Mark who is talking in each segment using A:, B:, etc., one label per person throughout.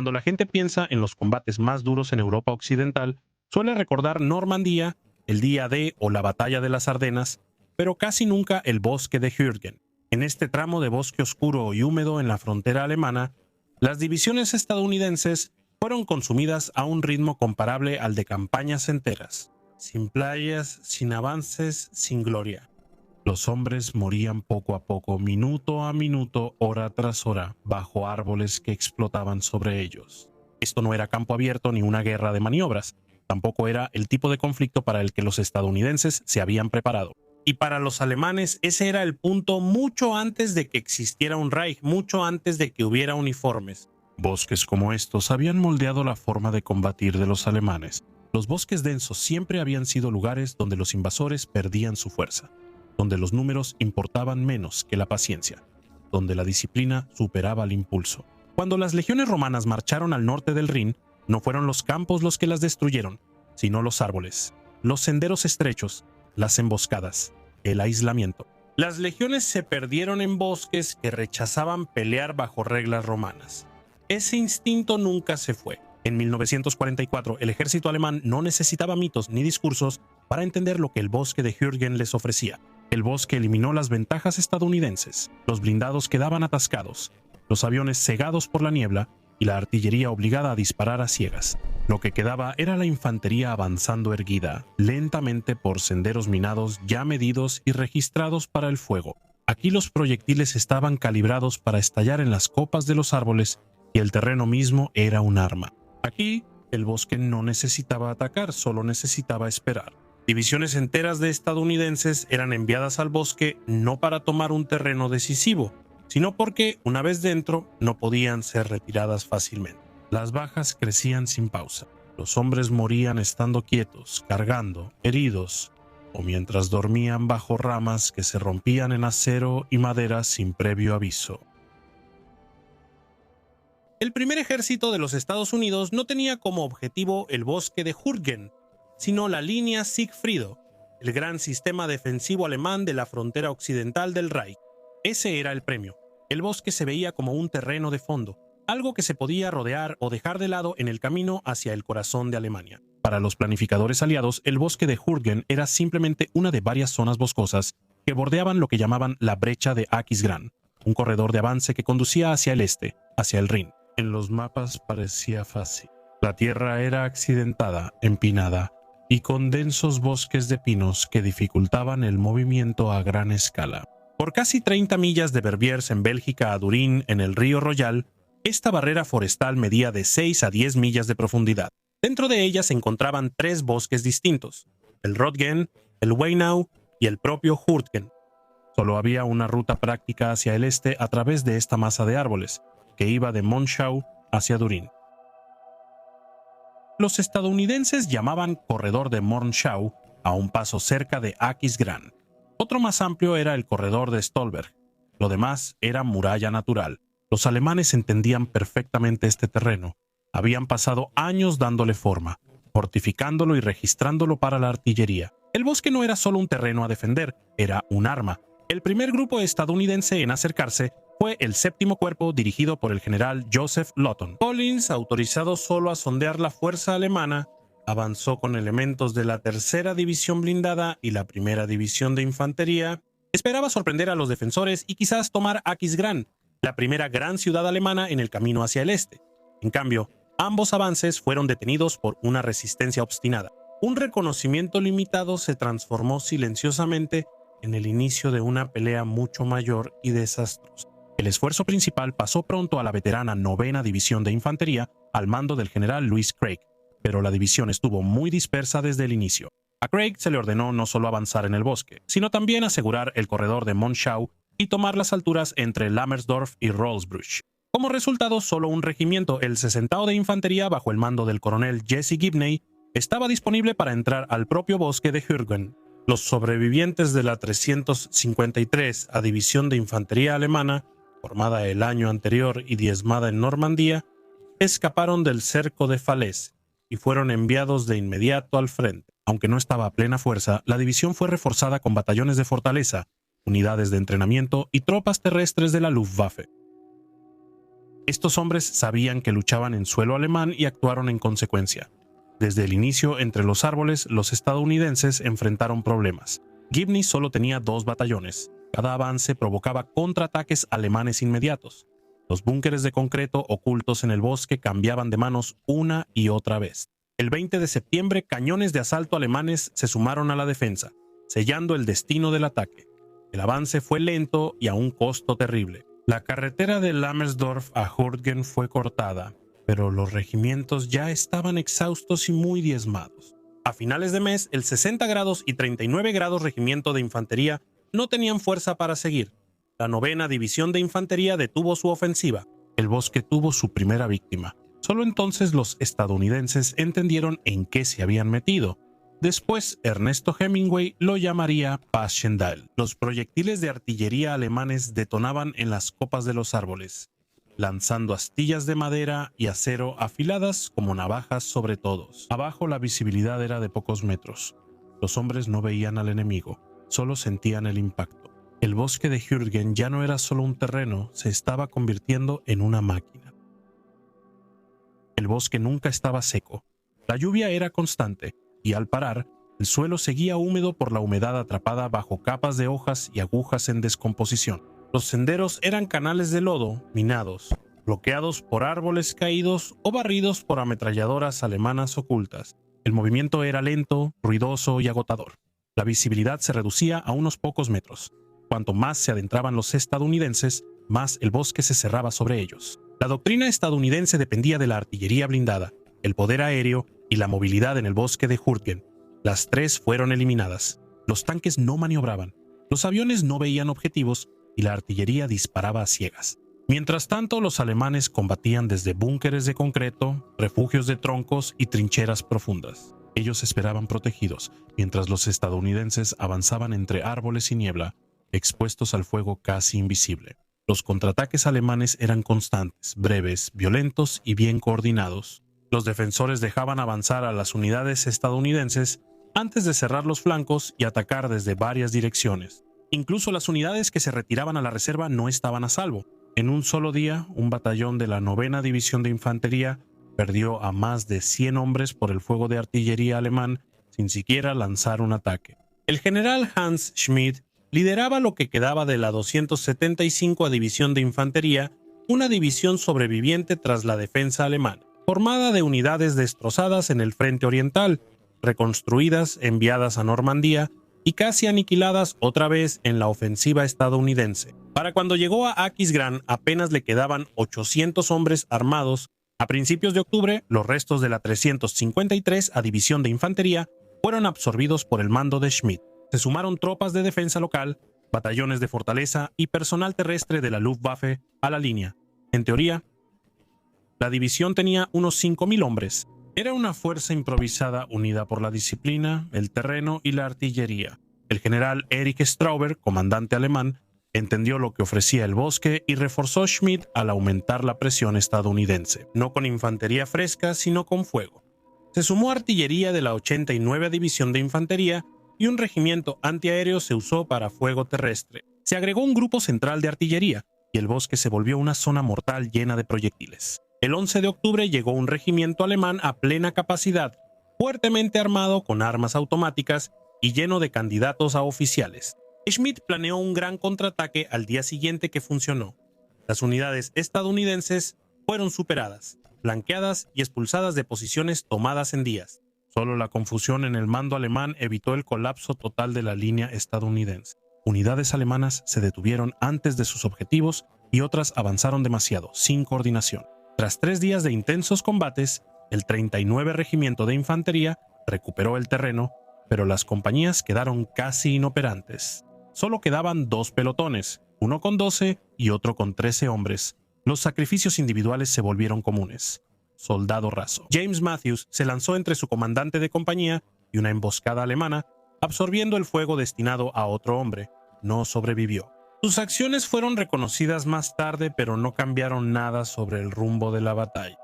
A: Cuando la gente piensa en los combates más duros en Europa Occidental, suele recordar Normandía, el día D o la batalla de las Ardenas, pero casi nunca el bosque de Hürtgen. En este tramo de bosque oscuro y húmedo en la frontera alemana, las divisiones estadounidenses fueron consumidas a un ritmo comparable al de campañas enteras, sin playas, sin avances, sin gloria. Los hombres morían poco a poco, minuto a minuto, hora tras hora, bajo árboles que explotaban sobre ellos. Esto no era campo abierto ni una guerra de maniobras, tampoco era el tipo de conflicto para el que los estadounidenses se habían preparado. Y para los alemanes ese era el punto mucho antes de que existiera un Reich, mucho antes de que hubiera uniformes. Bosques como estos habían moldeado la forma de combatir de los alemanes. Los bosques densos siempre habían sido lugares donde los invasores perdían su fuerza, donde los números importaban menos que la paciencia, donde la disciplina superaba el impulso. Cuando las legiones romanas marcharon al norte del Rin, no fueron los campos los que las destruyeron, sino los árboles, los senderos estrechos, las emboscadas, el aislamiento. Las legiones se perdieron en bosques que rechazaban pelear bajo reglas romanas. Ese instinto nunca se fue. En 1944, el ejército alemán no necesitaba mitos ni discursos para entender lo que el bosque de Hürtgen les ofrecía. El bosque eliminó las ventajas estadounidenses, los blindados quedaban atascados, los aviones cegados por la niebla y la artillería obligada a disparar a ciegas. Lo que quedaba era la infantería avanzando erguida, lentamente por senderos minados ya medidos y registrados para el fuego. Aquí los proyectiles estaban calibrados para estallar en las copas de los árboles y el terreno mismo era un arma. Aquí, el bosque no necesitaba atacar, solo necesitaba esperar. Divisiones enteras de estadounidenses eran enviadas al bosque no para tomar un terreno decisivo, sino porque, una vez dentro, no podían ser retiradas fácilmente. Las bajas crecían sin pausa. Los hombres morían estando quietos, cargando, heridos, o mientras dormían bajo ramas que se rompían en acero y madera sin previo aviso. El primer ejército de los Estados Unidos no tenía como objetivo el bosque de Hürtgen, sino la línea Siegfriedo, el gran sistema defensivo alemán de la frontera occidental del Reich. Ese era el premio. El bosque se veía como un terreno de fondo, algo que se podía rodear o dejar de lado en el camino hacia el corazón de Alemania. Para los planificadores aliados, el bosque de Hürtgen era simplemente una de varias zonas boscosas que bordeaban lo que llamaban la brecha de Aquisgrán, un corredor de avance que conducía hacia el este, hacia el Rin. En los mapas parecía fácil. La tierra era accidentada, empinada, y con densos bosques de pinos que dificultaban el movimiento a gran escala. Por casi 30 millas de Verviers en Bélgica a Durín, en el río Royal, esta barrera forestal medía de 6 a 10 millas de profundidad. Dentro de ella se encontraban 3 bosques distintos, el Rotgen, el Weinau y el propio Hürtgen. Solo había una ruta práctica hacia el este a través de esta masa de árboles, que iba de Monschau hacia Durín. Los estadounidenses llamaban corredor de Monschau a un paso cerca de Aquisgrán. Otro más amplio era el corredor de Stolberg. Lo demás era muralla natural. Los alemanes entendían perfectamente este terreno. Habían pasado años dándole forma, fortificándolo y registrándolo para la artillería. El bosque no era solo un terreno a defender, era un arma. El primer grupo estadounidense en acercarse fue el 7º Cuerpo dirigido por el general Joseph Lawton. Collins, autorizado solo a sondear la fuerza alemana, avanzó con elementos de la 3ª División Blindada y la 1ª División de Infantería. Esperaba sorprender a los defensores y quizás tomar Aquisgrán, la primera gran ciudad alemana en el camino hacia el este. En cambio, ambos avances fueron detenidos por una resistencia obstinada. Un reconocimiento limitado se transformó silenciosamente en el inicio de una pelea mucho mayor y desastrosa. El esfuerzo principal pasó pronto a la veterana 9ª División de Infantería al mando del general Louis Craig, pero la división estuvo muy dispersa desde el inicio. A Craig se le ordenó no solo avanzar en el bosque, sino también asegurar el corredor de Monschau y tomar las alturas entre Lammersdorf y Rolsbruch. Como resultado, solo un regimiento, el 60º de Infantería bajo el mando del coronel Jesse Gibney, estaba disponible para entrar al propio bosque de Hürtgen. Los sobrevivientes de la 353 a División de Infantería alemana, formada el año anterior y diezmada en Normandía, escaparon del cerco de Falaise y fueron enviados de inmediato al frente. Aunque no estaba a plena fuerza, la división fue reforzada con batallones de fortaleza, unidades de entrenamiento y tropas terrestres de la Luftwaffe. Estos hombres sabían que luchaban en suelo alemán y actuaron en consecuencia. Desde el inicio, entre los árboles, los estadounidenses enfrentaron problemas. Gibney solo tenía 2 batallones. Cada avance provocaba contraataques alemanes inmediatos. Los búnkeres de concreto ocultos en el bosque cambiaban de manos una y otra vez. El 20 de septiembre, cañones de asalto alemanes se sumaron a la defensa, sellando el destino del ataque. El avance fue lento y a un costo terrible. La carretera de Lammersdorf a Hürtgen fue cortada, pero los regimientos ya estaban exhaustos y muy diezmados. A finales de mes, el 60 grados y 39 grados regimiento de infantería no tenían fuerza para seguir. La 9ª División de Infantería detuvo su ofensiva. El bosque tuvo su primera víctima. Solo entonces los estadounidenses entendieron en qué se habían metido. Después, Ernesto Hemingway lo llamaría Passchendaele. Los proyectiles de artillería alemanes detonaban en las copas de los árboles, lanzando astillas de madera y acero afiladas como navajas sobre todos. Abajo la visibilidad era de pocos metros. Los hombres no veían al enemigo, solo sentían el impacto. El bosque de Hürtgen ya no era solo un terreno, se estaba convirtiendo en una máquina. El bosque nunca estaba seco. La lluvia era constante, y al parar, el suelo seguía húmedo por la humedad atrapada bajo capas de hojas y agujas en descomposición. Los senderos eran canales de lodo, minados, bloqueados por árboles caídos o barridos por ametralladoras alemanas ocultas. El movimiento era lento, ruidoso y agotador. La visibilidad se reducía a unos pocos metros. Cuanto más se adentraban los estadounidenses, más el bosque se cerraba sobre ellos. La doctrina estadounidense dependía de la artillería blindada, el poder aéreo y la movilidad en el bosque de Hürtgen. Las 3 fueron eliminadas. Los tanques no maniobraban, los aviones no veían objetivos y la artillería disparaba a ciegas. Mientras tanto, los alemanes combatían desde búnkeres de concreto, refugios de troncos y trincheras profundas. Ellos esperaban protegidos, mientras los estadounidenses avanzaban entre árboles y niebla, expuestos al fuego casi invisible. Los contraataques alemanes eran constantes, breves, violentos y bien coordinados. Los defensores dejaban avanzar a las unidades estadounidenses antes de cerrar los flancos y atacar desde varias direcciones. Incluso las unidades que se retiraban a la reserva no estaban a salvo. En un solo día, un batallón de la 9ª División de Infantería perdió a más de 100 hombres por el fuego de artillería alemán sin siquiera lanzar un ataque. El general Hans Schmidt lideraba lo que quedaba de la 275 División de Infantería, una división sobreviviente tras la defensa alemana, formada de unidades destrozadas en el frente oriental, reconstruidas, enviadas a Normandía y casi aniquiladas otra vez en la ofensiva estadounidense. Para cuando llegó a Aquisgrán apenas le quedaban 800 hombres armados. A principios de octubre, los restos de la 353 División de Infantería fueron absorbidos por el mando de Schmidt. Se sumaron tropas de defensa local, batallones de fortaleza y personal terrestre de la Luftwaffe a la línea. En teoría, la división tenía unos 5.000 hombres. Era una fuerza improvisada unida por la disciplina, el terreno y la artillería. El general Erich Strauber, comandante alemán, entendió lo que ofrecía el bosque y reforzó Schmidt al aumentar la presión estadounidense, no con infantería fresca, sino con fuego. Se sumó artillería de la 89 División de Infantería y un regimiento antiaéreo se usó para fuego terrestre. Se agregó un grupo central de artillería y el bosque se volvió una zona mortal llena de proyectiles. El 11 de octubre llegó un regimiento alemán a plena capacidad, fuertemente armado con armas automáticas y lleno de candidatos a oficiales. Schmidt planeó un gran contraataque al día siguiente que funcionó. Las unidades estadounidenses fueron superadas, flanqueadas y expulsadas de posiciones tomadas en días. Solo la confusión en el mando alemán evitó el colapso total de la línea estadounidense. Unidades alemanas se detuvieron antes de sus objetivos y otras avanzaron demasiado, sin coordinación. Tras 3 días de intensos combates, el 39 Regimiento de Infantería recuperó el terreno, pero las compañías quedaron casi inoperantes. Solo quedaban 2 pelotones, uno con 12 y otro con 13 hombres. Los sacrificios individuales se volvieron comunes. Soldado raso. James Matthews se lanzó entre su comandante de compañía y una emboscada alemana, absorbiendo el fuego destinado a otro hombre. No sobrevivió. Sus acciones fueron reconocidas más tarde, pero no cambiaron nada sobre el rumbo de la batalla.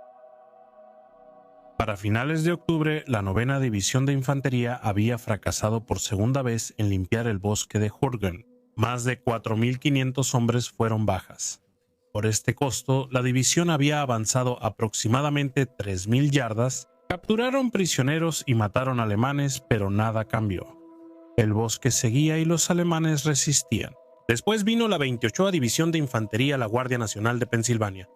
A: Para finales de octubre, la 9ª División de Infantería había fracasado por segunda vez en limpiar el bosque de Hürtgen. Más de 4.500 hombres fueron bajas. Por este costo, la división había avanzado aproximadamente 3.000 yardas, capturaron prisioneros y mataron alemanes, pero nada cambió. El bosque seguía y los alemanes resistían. Después vino la 28ª División de Infantería, la Guardia Nacional de Pensilvania.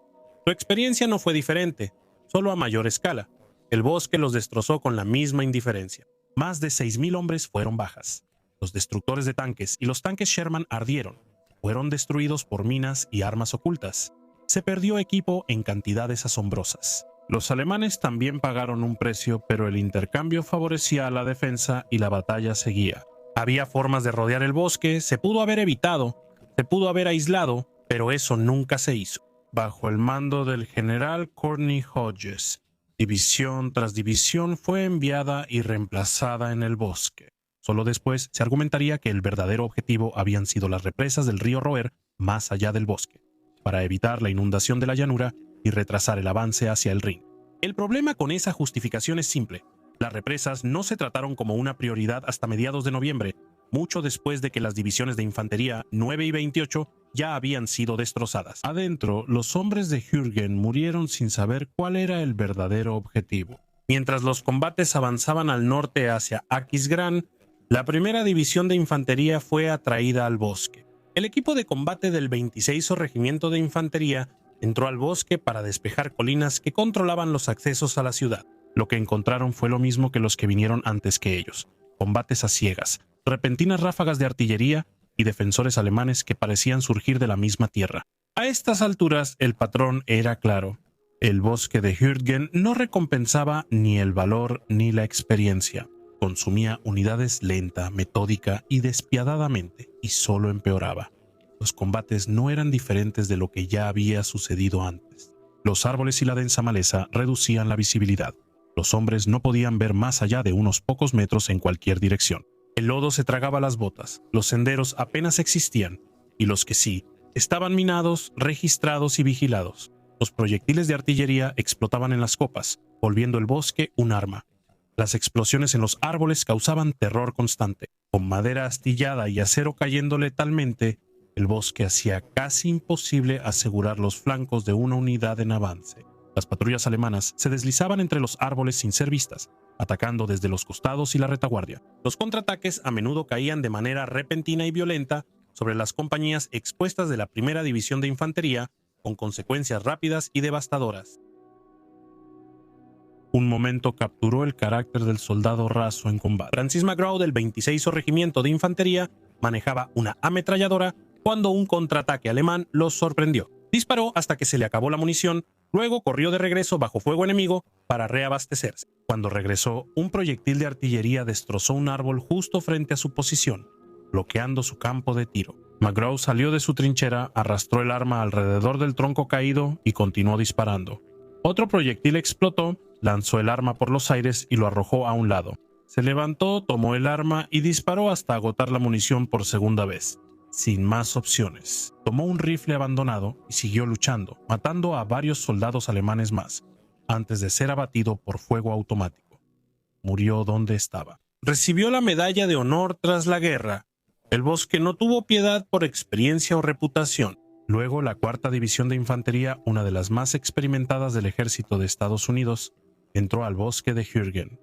A: Su experiencia no fue diferente, solo a mayor escala. El bosque los destrozó con la misma indiferencia. Más de 6.000 hombres fueron bajas. Los destructores de tanques y los tanques Sherman ardieron. Fueron destruidos por minas y armas ocultas. Se perdió equipo en cantidades asombrosas. Los alemanes también pagaron un precio, pero el intercambio favorecía a la defensa y la batalla seguía. Había formas de rodear el bosque, se pudo haber evitado, se pudo haber aislado, pero eso nunca se hizo. Bajo el mando del general Courtney Hodges, división tras división fue enviada y reemplazada en el bosque. Solo después se argumentaría que el verdadero objetivo habían sido las represas del río Roer más allá del bosque, para evitar la inundación de la llanura y retrasar el avance hacia el Rin. El problema con esa justificación es simple. Las represas no se trataron como una prioridad hasta mediados de noviembre, mucho después de que las divisiones de infantería 9 y 28 ya habían sido destrozadas. Adentro, los hombres de Jürgen murieron sin saber cuál era el verdadero objetivo. Mientras los combates avanzaban al norte hacia Aquisgrán, la primera división de infantería fue atraída al bosque. El equipo de combate del 26º Regimiento de Infantería entró al bosque para despejar colinas que controlaban los accesos a la ciudad. Lo que encontraron fue lo mismo que los que vinieron antes que ellos: combates a ciegas, repentinas ráfagas de artillería y defensores alemanes que parecían surgir de la misma tierra. A estas alturas el patrón era claro. El bosque de Jürgen no recompensaba ni el valor ni la experiencia. Consumía unidades lenta, metódica y despiadadamente, y solo empeoraba. Los combates no eran diferentes de lo que ya había sucedido antes. Los árboles y la densa maleza reducían la visibilidad. Los hombres no podían ver más allá de unos pocos metros en cualquier dirección. El lodo se tragaba las botas, los senderos apenas existían, y los que sí, estaban minados, registrados y vigilados. Los proyectiles de artillería explotaban en las copas, volviendo el bosque un arma. Las explosiones en los árboles causaban terror constante. Con madera astillada y acero cayendo letalmente, el bosque hacía casi imposible asegurar los flancos de una unidad en avance. Las patrullas alemanas se deslizaban entre los árboles sin ser vistas, atacando desde los costados y la retaguardia. Los contraataques a menudo caían de manera repentina y violenta sobre las compañías expuestas de la primera división de infantería, con consecuencias rápidas y devastadoras. Un momento capturó el carácter del soldado raso en combate. Francis McGraw del 26º Regimiento de Infantería manejaba una ametralladora cuando un contraataque alemán los sorprendió. Disparó hasta que se le acabó la munición, luego corrió de regreso bajo fuego enemigo para reabastecerse. Cuando regresó, un proyectil de artillería destrozó un árbol justo frente a su posición, bloqueando su campo de tiro. McGraw salió de su trinchera, arrastró el arma alrededor del tronco caído y continuó disparando. Otro proyectil explotó, lanzó el arma por los aires y lo arrojó a un lado. Se levantó, tomó el arma y disparó hasta agotar la munición por segunda vez. Sin más opciones, tomó un rifle abandonado y siguió luchando, matando a varios soldados alemanes más, antes de ser abatido por fuego automático. Murió donde estaba. Recibió la medalla de honor tras la guerra. El bosque no tuvo piedad por experiencia o reputación. Luego, la 4ª División de Infantería, una de las más experimentadas del ejército de Estados Unidos, entró al bosque de Jürgen.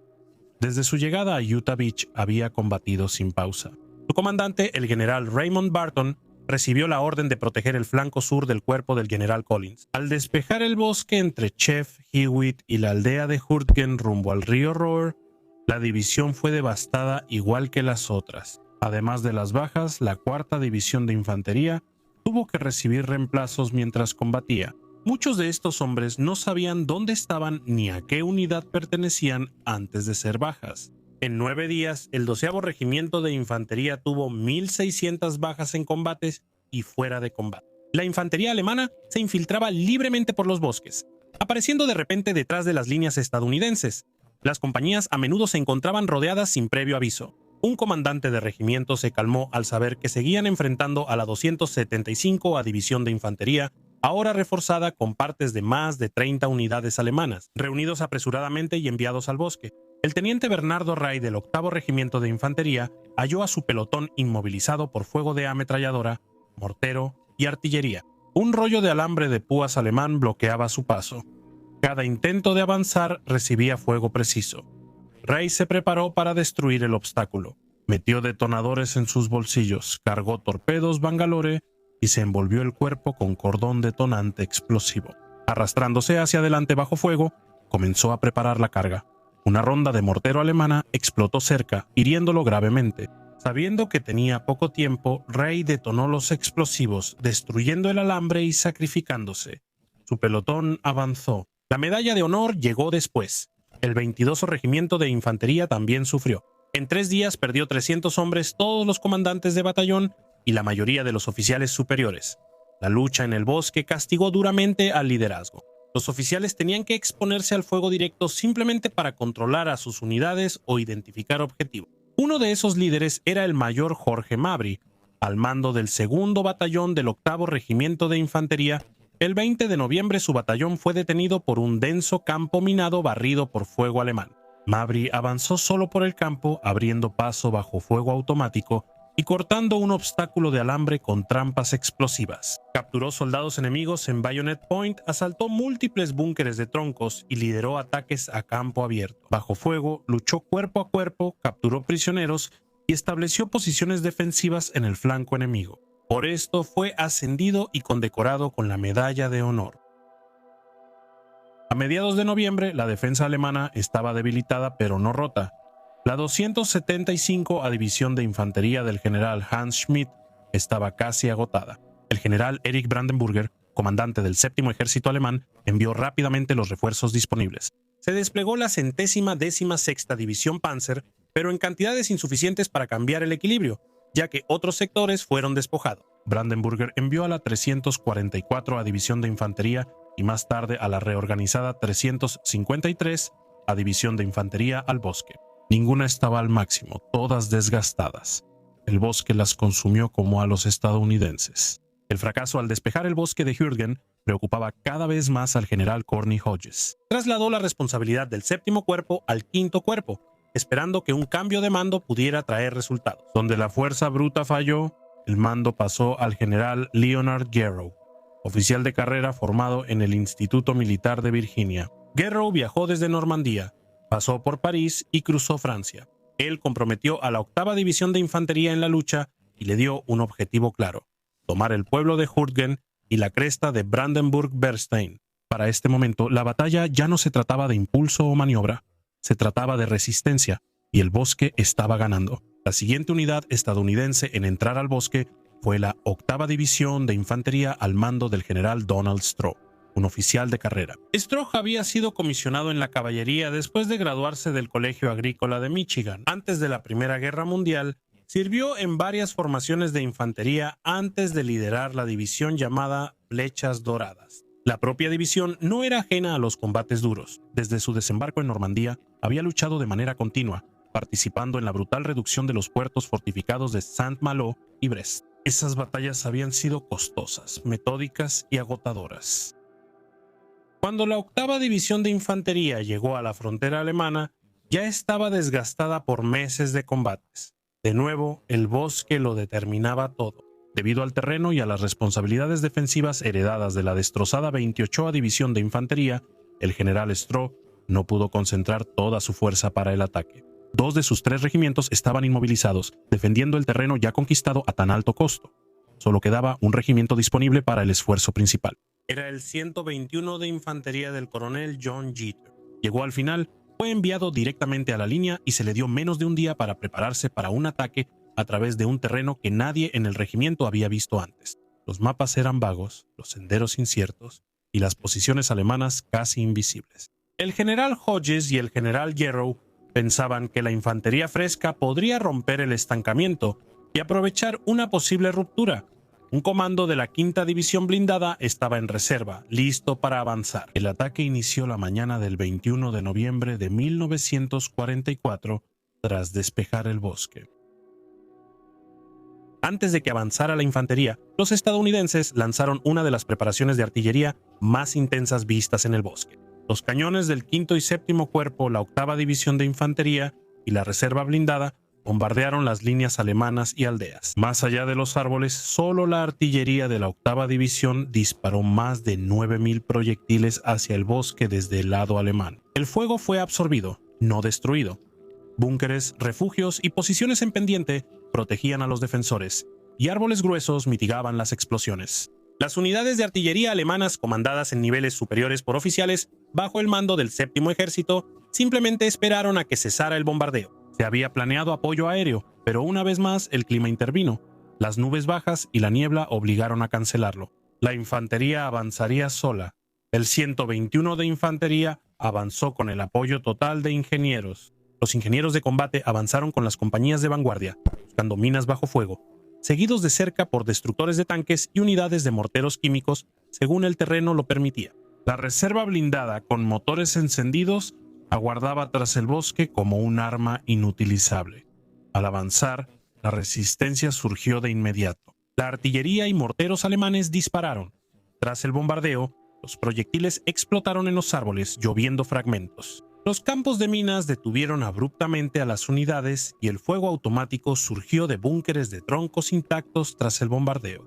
A: Desde su llegada a Utah Beach había combatido sin pausa. Su comandante, el general Raymond Barton, recibió la orden de proteger el flanco sur del cuerpo del general Collins. Al despejar el bosque entre Chef, Hewitt y la aldea de Jürgen rumbo al río Roer, la división fue devastada igual que las otras. Además de las bajas, la 4ª División de Infantería tuvo que recibir reemplazos mientras combatía. Muchos de estos hombres no sabían dónde estaban ni a qué unidad pertenecían antes de ser bajas. En 9 días, el 12º Regimiento de Infantería tuvo 1.600 bajas en combates y fuera de combate. La infantería alemana se infiltraba libremente por los bosques, apareciendo de repente detrás de las líneas estadounidenses. Las compañías a menudo se encontraban rodeadas sin previo aviso. Un comandante de regimiento se calmó al saber que seguían enfrentando a la 275ª División de Infantería, ahora reforzada con partes de más de 30 unidades alemanas, reunidos apresuradamente y enviados al bosque. El teniente Bernardo Ray del 8º Regimiento de Infantería halló a su pelotón inmovilizado por fuego de ametralladora, mortero y artillería. Un rollo de alambre de púas alemán bloqueaba su paso. Cada intento de avanzar recibía fuego preciso. Rey se preparó para destruir el obstáculo. Metió detonadores en sus bolsillos, cargó torpedos Bangalore y se envolvió el cuerpo con cordón detonante explosivo. Arrastrándose hacia adelante bajo fuego, comenzó a preparar la carga. Una ronda de mortero alemana explotó cerca, hiriéndolo gravemente. Sabiendo que tenía poco tiempo, Rey detonó los explosivos, destruyendo el alambre y sacrificándose. Su pelotón avanzó. La medalla de honor llegó después. El 22 Regimiento de Infantería también sufrió. En 3 días perdió 300 hombres, todos los comandantes de batallón y la mayoría de los oficiales superiores. La lucha en el bosque castigó duramente al liderazgo. Los oficiales tenían que exponerse al fuego directo simplemente para controlar a sus unidades o identificar objetivos. Uno de esos líderes era el mayor Jorge Mabry, al mando del 2º Batallón del 8º Regimiento de Infantería. El 20 de noviembre su batallón fue detenido por un denso campo minado barrido por fuego alemán. Mabry avanzó solo por el campo, abriendo paso bajo fuego automático y cortando un obstáculo de alambre con trampas explosivas. Capturó soldados enemigos en Bayonet Point, asaltó múltiples búnkeres de troncos y lideró ataques a campo abierto. Bajo fuego, luchó cuerpo a cuerpo, capturó prisioneros y estableció posiciones defensivas en el flanco enemigo. Por esto fue ascendido y condecorado con la Medalla de Honor. A mediados de noviembre, la defensa alemana estaba debilitada pero no rota. La 275 División de Infantería del general Hans Schmidt estaba casi agotada. El general Erich Brandenburger, comandante del 7º Ejército alemán, envió rápidamente los refuerzos disponibles. Se desplegó la 116ª División Panzer, pero en cantidades insuficientes para cambiar el equilibrio, ya que otros sectores fueron despojados. Brandenburger envió a la 344 División de Infantería y más tarde a la reorganizada 353 División de Infantería al bosque. Ninguna estaba al máximo, todas desgastadas. El bosque las consumió como a los estadounidenses. El fracaso al despejar el bosque de Jürgen preocupaba cada vez más al general Corny Hodges. Trasladó la responsabilidad del 7º Cuerpo al 5º Cuerpo, esperando que un cambio de mando pudiera traer resultados. Donde la fuerza bruta falló, el mando pasó al general Leonard Garrow, oficial de carrera formado en el Instituto Militar de Virginia. Garrow viajó desde Normandía, pasó por París y cruzó Francia. Él comprometió a la 8ª División de Infantería en la lucha y le dio un objetivo claro: tomar el pueblo de Hürtgen y la cresta de Brandenburg-Bernstein. Para este momento, la batalla ya no se trataba de impulso o maniobra, se trataba de resistencia, y el bosque estaba ganando. La siguiente unidad estadounidense en entrar al bosque fue la 8ª División de Infantería al mando del general Donald Stroh, un oficial de carrera. Stroh había sido comisionado en la caballería después de graduarse del Colegio Agrícola de Michigan. Antes de la Primera Guerra Mundial, sirvió en varias formaciones de infantería antes de liderar la división llamada Flechas Doradas. La propia división no era ajena a los combates duros. Desde su desembarco en Normandía, había luchado de manera continua, participando en la brutal reducción de los puertos fortificados de Saint-Malo y Brest. Esas batallas habían sido costosas, metódicas y agotadoras. Cuando la 8ª División de Infantería llegó a la frontera alemana, ya estaba desgastada por meses de combates. De nuevo, el bosque lo determinaba todo. Debido al terreno y a las responsabilidades defensivas heredadas de la destrozada 28ª División de Infantería, el general Stroh no pudo concentrar toda su fuerza para el ataque. 2 de sus 3 regimientos estaban inmovilizados, defendiendo el terreno ya conquistado a tan alto costo. Solo quedaba un regimiento disponible para el esfuerzo principal. Era el 121 de Infantería del coronel John Jeter. Llegó al final, fue enviado directamente a la línea y se le dio menos de un día para prepararse para un ataque a través de un terreno que nadie en el regimiento había visto antes. Los mapas eran vagos, los senderos inciertos y las posiciones alemanas casi invisibles. El general Hodges y el general Garrow pensaban que la infantería fresca podría romper el estancamiento y aprovechar una posible ruptura. Un comando de la 5ª División Blindada estaba en reserva, listo para avanzar. El ataque inició la mañana del 21 de noviembre de 1944 tras despejar el bosque. Antes de que avanzara la infantería, los estadounidenses lanzaron una de las preparaciones de artillería más intensas vistas en el bosque. Los cañones del 5º y 7º Cuerpo, la 8ª División de Infantería y la Reserva Blindada bombardearon las líneas alemanas y aldeas. Más allá de los árboles, solo la artillería de la 8ª División disparó más de 9.000 proyectiles hacia el bosque desde el lado alemán. El fuego fue absorbido, no destruido. Búnkeres, refugios y posiciones en pendiente protegían a los defensores, y árboles gruesos mitigaban las explosiones. Las unidades de artillería alemanas comandadas en niveles superiores por oficiales bajo el mando del 7º Ejército simplemente esperaron a que cesara el bombardeo. Se había planeado apoyo aéreo, pero una vez más el clima intervino. Las nubes bajas y la niebla obligaron a cancelarlo. La infantería avanzaría sola. El 121 de Infantería avanzó con el apoyo total de ingenieros. Los ingenieros de combate avanzaron con las compañías de vanguardia, buscando minas bajo fuego, seguidos de cerca por destructores de tanques y unidades de morteros químicos, según el terreno lo permitía. La reserva blindada con motores encendidos aguardaba tras el bosque como un arma inutilizable. Al avanzar, la resistencia surgió de inmediato. La artillería y morteros alemanes dispararon. Tras el bombardeo, los proyectiles explotaron en los árboles, lloviendo fragmentos. Los campos de minas detuvieron abruptamente a las unidades y el fuego automático surgió de búnkeres de troncos intactos tras el bombardeo.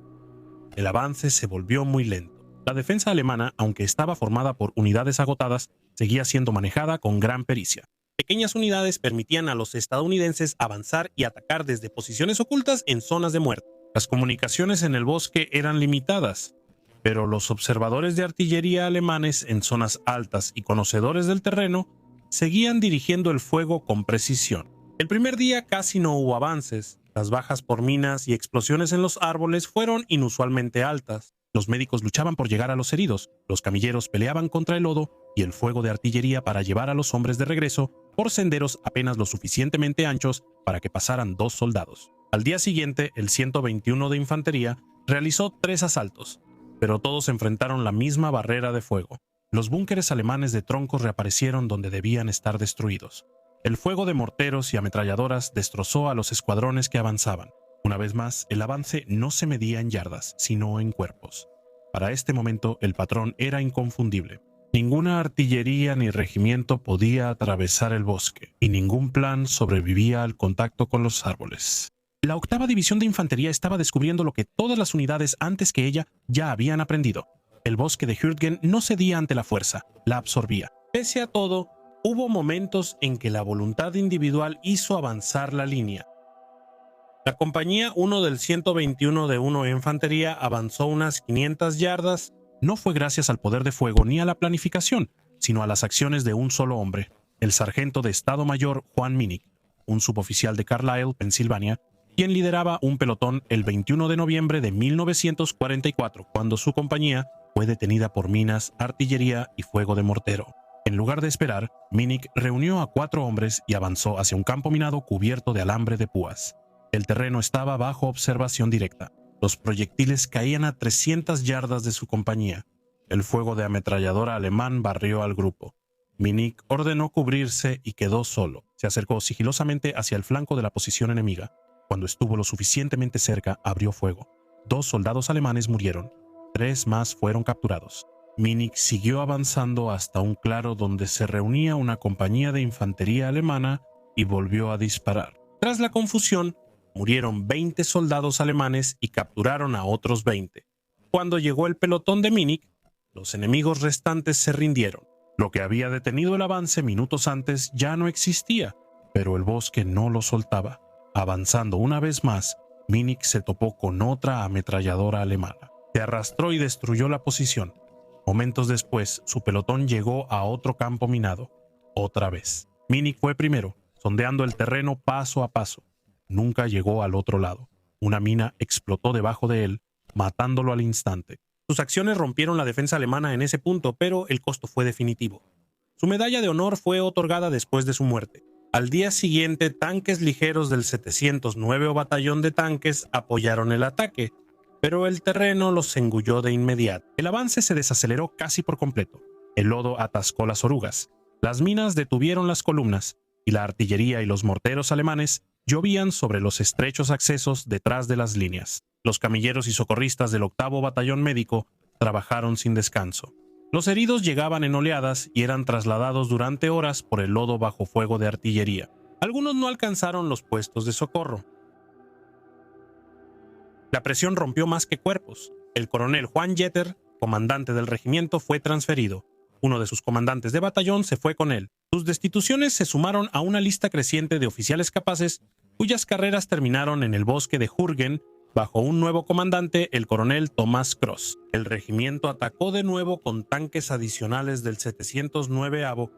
A: El avance se volvió muy lento. La defensa alemana, aunque estaba formada por unidades agotadas, seguía siendo manejada con gran pericia. Pequeñas unidades permitían a los estadounidenses avanzar y atacar desde posiciones ocultas en zonas de muerte. Las comunicaciones en el bosque eran limitadas, pero los observadores de artillería alemanes en zonas altas y conocedores del terreno seguían dirigiendo el fuego con precisión. El primer día casi no hubo avances. Las bajas por minas y explosiones en los árboles fueron inusualmente altas. Los médicos luchaban por llegar a los heridos, los camilleros peleaban contra el lodo y el fuego de artillería para llevar a los hombres de regreso por senderos apenas lo suficientemente anchos para que pasaran 2 soldados. Al día siguiente, el 121 de Infantería realizó 3 asaltos, pero todos enfrentaron la misma barrera de fuego. Los búnkeres alemanes de troncos reaparecieron donde debían estar destruidos. El fuego de morteros y ametralladoras destrozó a los escuadrones que avanzaban. Una vez más, el avance no se medía en yardas, sino en cuerpos. Para este momento, el patrón era inconfundible. Ninguna artillería ni regimiento podía atravesar el bosque, y ningún plan sobrevivía al contacto con los árboles. La 8ª División de Infantería estaba descubriendo lo que todas las unidades antes que ella ya habían aprendido. El bosque de Hürtgen no cedía ante la fuerza, la absorbía. Pese a todo, hubo momentos en que la voluntad individual hizo avanzar la línea. La compañía 1 del 121 de 1 Infantería avanzó unas 500 yardas. No fue gracias al poder de fuego ni a la planificación, sino a las acciones de un solo hombre, el sargento de Estado Mayor Juan Minnick, un suboficial de Carlisle, Pensilvania, quien lideraba un pelotón el 21 de noviembre de 1944, cuando su compañía fue detenida por minas, artillería y fuego de mortero. En lugar de esperar, Minnick reunió a 4 hombres y avanzó hacia un campo minado cubierto de alambre de púas. El terreno estaba bajo observación directa. Los proyectiles caían a 300 yardas de su compañía. El fuego de ametralladora alemán barrió al grupo. Minnick ordenó cubrirse y quedó solo. Se acercó sigilosamente hacia el flanco de la posición enemiga. Cuando estuvo lo suficientemente cerca, abrió fuego. 2 soldados alemanes murieron. 3 más fueron capturados. Minnick siguió avanzando hasta un claro donde se reunía una compañía de infantería alemana y volvió a disparar. Tras la confusión, murieron 20 soldados alemanes y capturaron a otros 20. Cuando llegó el pelotón de Minnick, los enemigos restantes se rindieron. Lo que había detenido el avance minutos antes ya no existía, pero el bosque no lo soltaba. Avanzando una vez más, Minnick se topó con otra ametralladora alemana. Se arrastró y destruyó la posición. Momentos después, su pelotón llegó a otro campo minado. Otra vez. Minnick fue primero, sondeando el terreno paso a paso. Nunca llegó al otro lado. Una mina explotó debajo de él, matándolo al instante. Sus acciones rompieron la defensa alemana en ese punto, pero el costo fue definitivo. Su medalla de honor fue otorgada después de su muerte. Al día siguiente, tanques ligeros del 709 Batallón de Tanques apoyaron el ataque, pero el terreno los engulló de inmediato. El avance se desaceleró casi por completo. El lodo atascó las orugas. Las minas detuvieron las columnas, y la artillería y los morteros alemanes llovían sobre los estrechos accesos detrás de las líneas. Los camilleros y socorristas del 8º Batallón Médico trabajaron sin descanso. Los heridos llegaban en oleadas y eran trasladados durante horas por el lodo bajo fuego de artillería. Algunos no alcanzaron los puestos de socorro. La presión rompió más que cuerpos. El coronel Juan Jeter, comandante del regimiento, fue transferido. Uno de sus comandantes de batallón se fue con él. Sus destituciones se sumaron a una lista creciente de oficiales capaces cuyas carreras terminaron en el bosque de Jürgen bajo un nuevo comandante, el coronel Thomas Cross. El regimiento atacó de nuevo con tanques adicionales del 709º.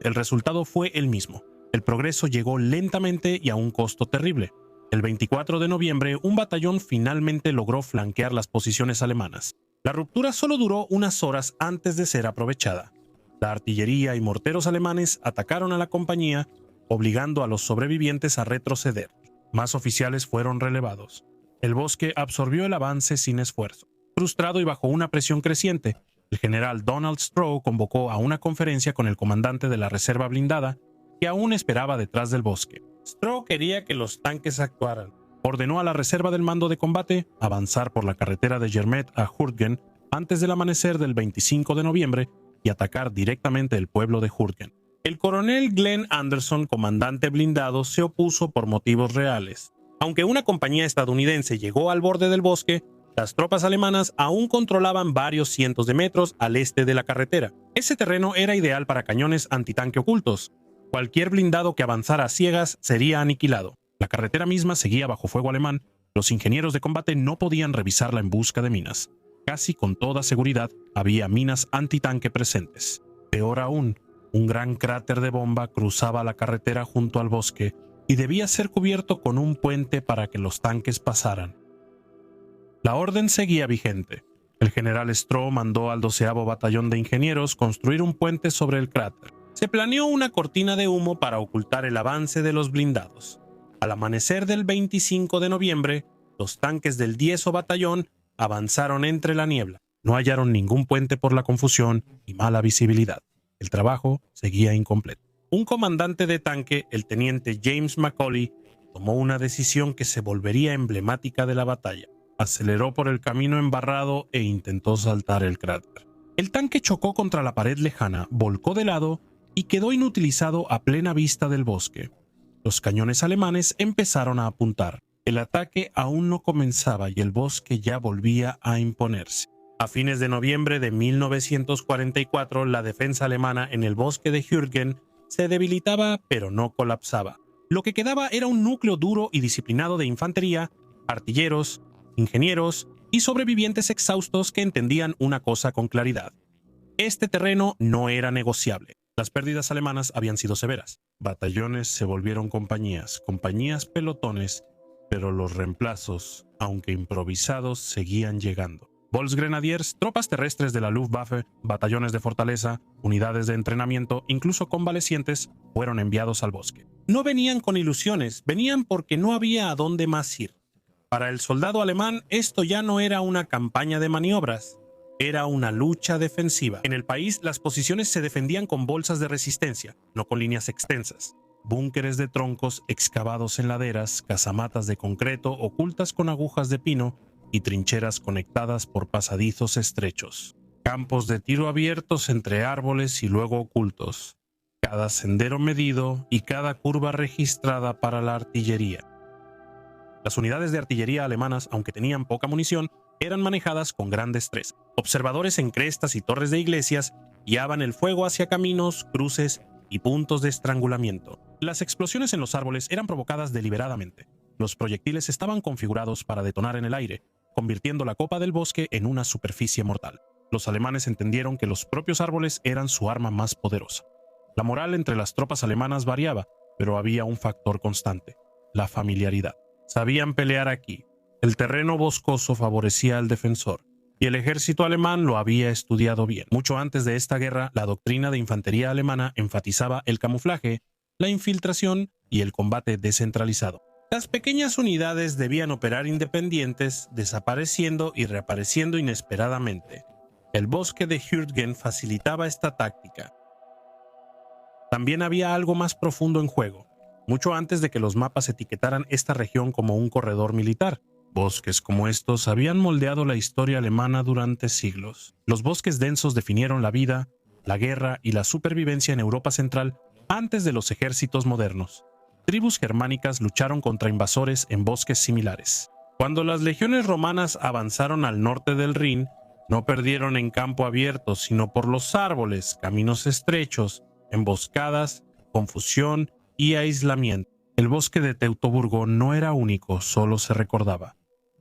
A: El resultado fue el mismo. El progreso llegó lentamente y a un costo terrible. El 24 de noviembre, un batallón finalmente logró flanquear las posiciones alemanas. La ruptura solo duró unas horas antes de ser aprovechada. La artillería y morteros alemanes atacaron a la compañía, obligando a los sobrevivientes a retroceder. Más oficiales fueron relevados. El bosque absorbió el avance sin esfuerzo. Frustrado y bajo una presión creciente, el general Donald Stroh convocó a una conferencia con el comandante de la reserva blindada, que aún esperaba detrás del bosque. Stroh quería que los tanques actuaran. Ordenó a la reserva del mando de combate avanzar por la carretera de Jermet a Jürgen antes del amanecer del 25 de noviembre y atacar directamente el pueblo de Jürgen. El coronel Glenn Anderson, comandante blindado, se opuso por motivos reales. Aunque una compañía estadounidense llegó al borde del bosque, las tropas alemanas aún controlaban varios cientos de metros al este de la carretera. Ese terreno era ideal para cañones antitanque ocultos. Cualquier blindado que avanzara a ciegas sería aniquilado. La carretera misma seguía bajo fuego alemán. Los ingenieros de combate no podían revisarla en busca de minas. Casi con toda seguridad había minas antitanque presentes. Peor aún, un gran cráter de bomba cruzaba la carretera junto al bosque y debía ser cubierto con un puente para que los tanques pasaran. La orden seguía vigente. El general Stroh mandó al 12º Batallón de Ingenieros construir un puente sobre el cráter. Se planeó una cortina de humo para ocultar el avance de los blindados. Al amanecer del 25 de noviembre, los tanques del 10º Batallón avanzaron entre la niebla. No hallaron ningún puente por la confusión y mala visibilidad. El trabajo seguía incompleto. Un comandante de tanque, el teniente James Macaulay, tomó una decisión que se volvería emblemática de la batalla. Aceleró por el camino embarrado e intentó saltar el cráter. El tanque chocó contra la pared lejana, volcó de lado y quedó inutilizado a plena vista del bosque. Los cañones alemanes empezaron a apuntar. El ataque aún no comenzaba y el bosque ya volvía a imponerse. A fines de noviembre de 1944, la defensa alemana en el bosque de Jürgen se debilitaba, pero no colapsaba. Lo que quedaba era un núcleo duro y disciplinado de infantería, artilleros, ingenieros y sobrevivientes exhaustos que entendían una cosa con claridad. Este terreno no era negociable. Las pérdidas alemanas habían sido severas. Batallones se volvieron compañías, compañías pelotones, pero los reemplazos, aunque improvisados, seguían llegando. Volksgrenadiers, tropas terrestres de la Luftwaffe, batallones de fortaleza, unidades de entrenamiento, incluso convalecientes, fueron enviados al bosque. No venían con ilusiones, venían porque no había a dónde más ir. Para el soldado alemán, esto ya no era una campaña de maniobras, era una lucha defensiva. En el país, las posiciones se defendían con bolsas de resistencia, no con líneas extensas. Búnkeres de troncos excavados en laderas, casamatas de concreto ocultas con agujas de pino y trincheras conectadas por pasadizos estrechos. Campos de tiro abiertos entre árboles y luego ocultos. Cada sendero medido y cada curva registrada para la artillería. Las unidades de artillería alemanas, aunque tenían poca munición, eran manejadas con gran destreza. Observadores en crestas y torres de iglesias guiaban el fuego hacia caminos, cruces y puntos de estrangulamiento. Las explosiones en los árboles eran provocadas deliberadamente. Los proyectiles estaban configurados para detonar en el aire, convirtiendo la copa del bosque en una superficie mortal. Los alemanes entendieron que los propios árboles eran su arma más poderosa. La moral entre las tropas alemanas variaba, pero había un factor constante: la familiaridad. Sabían pelear aquí. El terreno boscoso favorecía al defensor, y el ejército alemán lo había estudiado bien. Mucho antes de esta guerra, la doctrina de infantería alemana enfatizaba el camuflaje, la infiltración y el combate descentralizado. Las pequeñas unidades debían operar independientes, desapareciendo y reapareciendo inesperadamente. El bosque de Jürgen facilitaba esta táctica. También había algo más profundo en juego, mucho antes de que los mapas etiquetaran esta región como un corredor militar. Bosques como estos habían moldeado la historia alemana durante siglos. Los bosques densos definieron la vida, la guerra y la supervivencia en Europa Central antes de los ejércitos modernos. tribus germánicas lucharon contra invasores en bosques similares. Cuando las legiones romanas avanzaron al norte del Rin, no perdieron en campo abierto, sino por los árboles, caminos estrechos, emboscadas, confusión y aislamiento. El bosque de Teutoburgo no era único, solo se recordaba.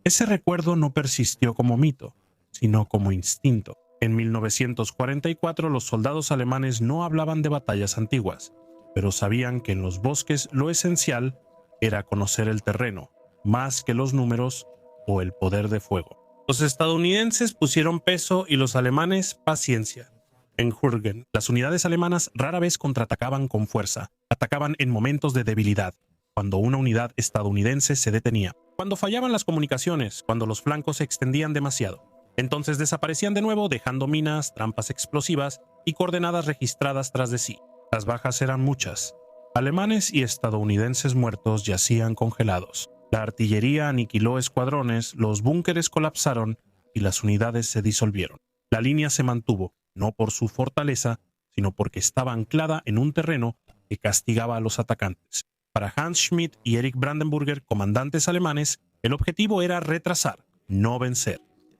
A: Ese recuerdo no persistió como mito, sino como instinto. En 1944 los soldados alemanes no hablaban de batallas antiguas, pero sabían que en los bosques lo esencial era conocer el terreno, más que los números o el poder de fuego. Los estadounidenses pusieron peso y los alemanes paciencia. En Jürgen, las unidades alemanas rara vez contraatacaban con fuerza, atacaban en momentos de debilidad, cuando una unidad estadounidense se detenía, cuando fallaban las comunicaciones, cuando los flancos se extendían demasiado. Entonces desaparecían de nuevo dejando minas, trampas explosivas y coordenadas registradas tras de sí. Las bajas eran muchas. Alemanes y estadounidenses muertos yacían congelados. La artillería aniquiló escuadrones, los búnkeres colapsaron y las unidades se disolvieron. La línea se mantuvo, no por su fortaleza, sino porque estaba anclada en un terreno que castigaba a los atacantes. Para Hans Schmidt y Erich Brandenburger, comandantes alemanes, el objetivo era retrasar, no vencer.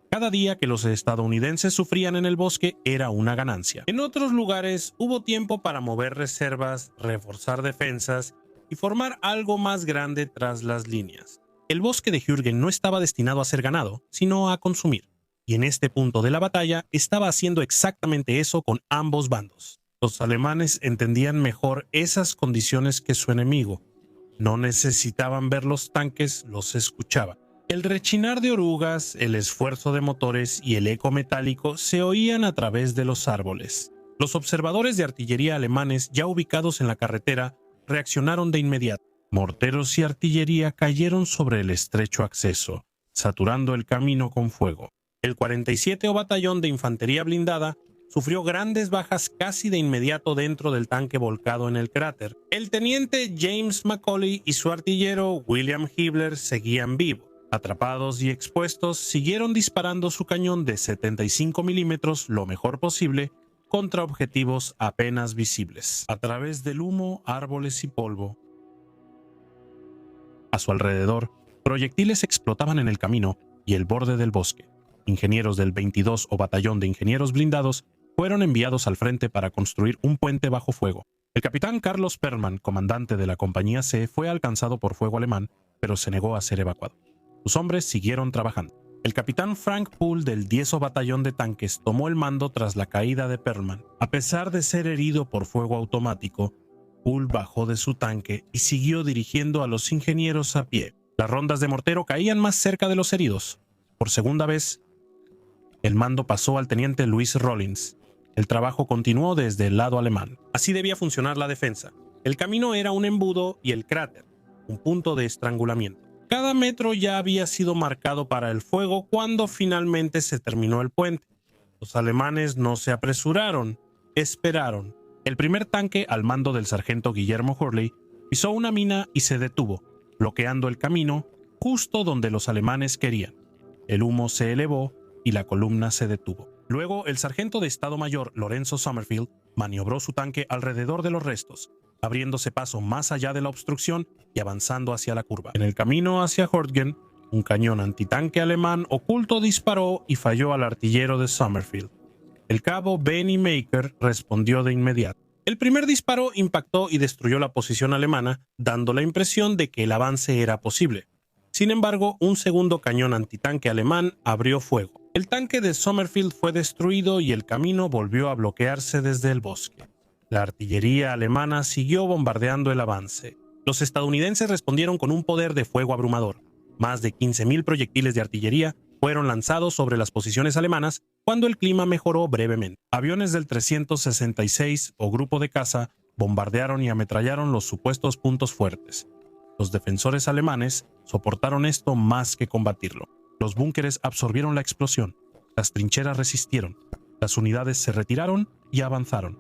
A: Cada día que los estadounidenses sufrían en el bosque era una ganancia. En otros lugares hubo tiempo para mover reservas, reforzar defensas y formar algo más grande tras las líneas. El bosque de Jürgen no estaba destinado a ser ganado, sino a consumir. Y en este punto de la batalla estaba haciendo exactamente eso con ambos bandos. Los alemanes entendían mejor esas condiciones que su enemigo. No necesitaban ver los tanques, los escuchaban. El rechinar de orugas, el esfuerzo de motores y el eco metálico se oían a través de los árboles. Los observadores de artillería alemanes ya ubicados en la carretera reaccionaron de inmediato. Morteros y artillería cayeron sobre el estrecho acceso, saturando el camino con fuego. El 47º Batallón de Infantería Blindada sufrió grandes bajas casi de inmediato dentro del tanque volcado en el cráter. El teniente James Macaulay y su artillero William Hibler seguían vivos. Atrapados y expuestos, siguieron disparando su cañón de 75 milímetros lo mejor posible contra objetivos apenas visibles. A través del humo, árboles y polvo. A su alrededor, proyectiles explotaban en el camino y el borde del bosque. Ingenieros del 22 o Batallón de Ingenieros Blindados fueron enviados al frente para construir un puente bajo fuego. El capitán Carlos Perlman, comandante de la Compañía C, fue alcanzado por fuego alemán, pero se negó a ser evacuado. Sus hombres siguieron trabajando. El capitán Frank Poole del 10º Batallón de Tanques tomó el mando tras la caída de Perlman. A pesar de ser herido por fuego automático, Poole bajó de su tanque y siguió dirigiendo a los ingenieros a pie. Las rondas de mortero caían más cerca de los heridos. Por segunda vez, el mando pasó al teniente Louis Rollins. El trabajo continuó desde el lado alemán. Así debía funcionar la defensa. El camino era un embudo y el cráter, un punto de estrangulamiento. Cada metro ya había sido marcado para el fuego cuando finalmente se terminó el puente. Los alemanes no se apresuraron, esperaron. El primer tanque, al mando del sargento Guillermo Hurley, pisó una mina y se detuvo, bloqueando el camino justo donde los alemanes querían. El humo se elevó y la columna se detuvo. Luego, el sargento de Estado Mayor Lorenzo Sommerfield maniobró su tanque alrededor de los restos, abriéndose paso más allá de la obstrucción y avanzando hacia la curva. En el camino hacia Jürgen, un cañón antitanque alemán oculto disparó y falló al artillero de Sommerfield. El cabo Benny Maker respondió de inmediato. El primer disparo impactó y destruyó la posición alemana, dando la impresión de que el avance era posible. Sin embargo, un segundo cañón antitanque alemán abrió fuego. El tanque de Sommerfield fue destruido y el camino volvió a bloquearse desde el bosque. La artillería alemana siguió bombardeando el avance. Los estadounidenses respondieron con un poder de fuego abrumador. Más de 15.000 proyectiles de artillería fueron lanzados sobre las posiciones alemanas cuando el clima mejoró brevemente. Aviones del 366 o grupo de caza bombardearon y ametrallaron los supuestos puntos fuertes. Los defensores alemanes soportaron esto más que combatirlo. Los búnkeres absorbieron la explosión, las trincheras resistieron, las unidades se retiraron y avanzaron.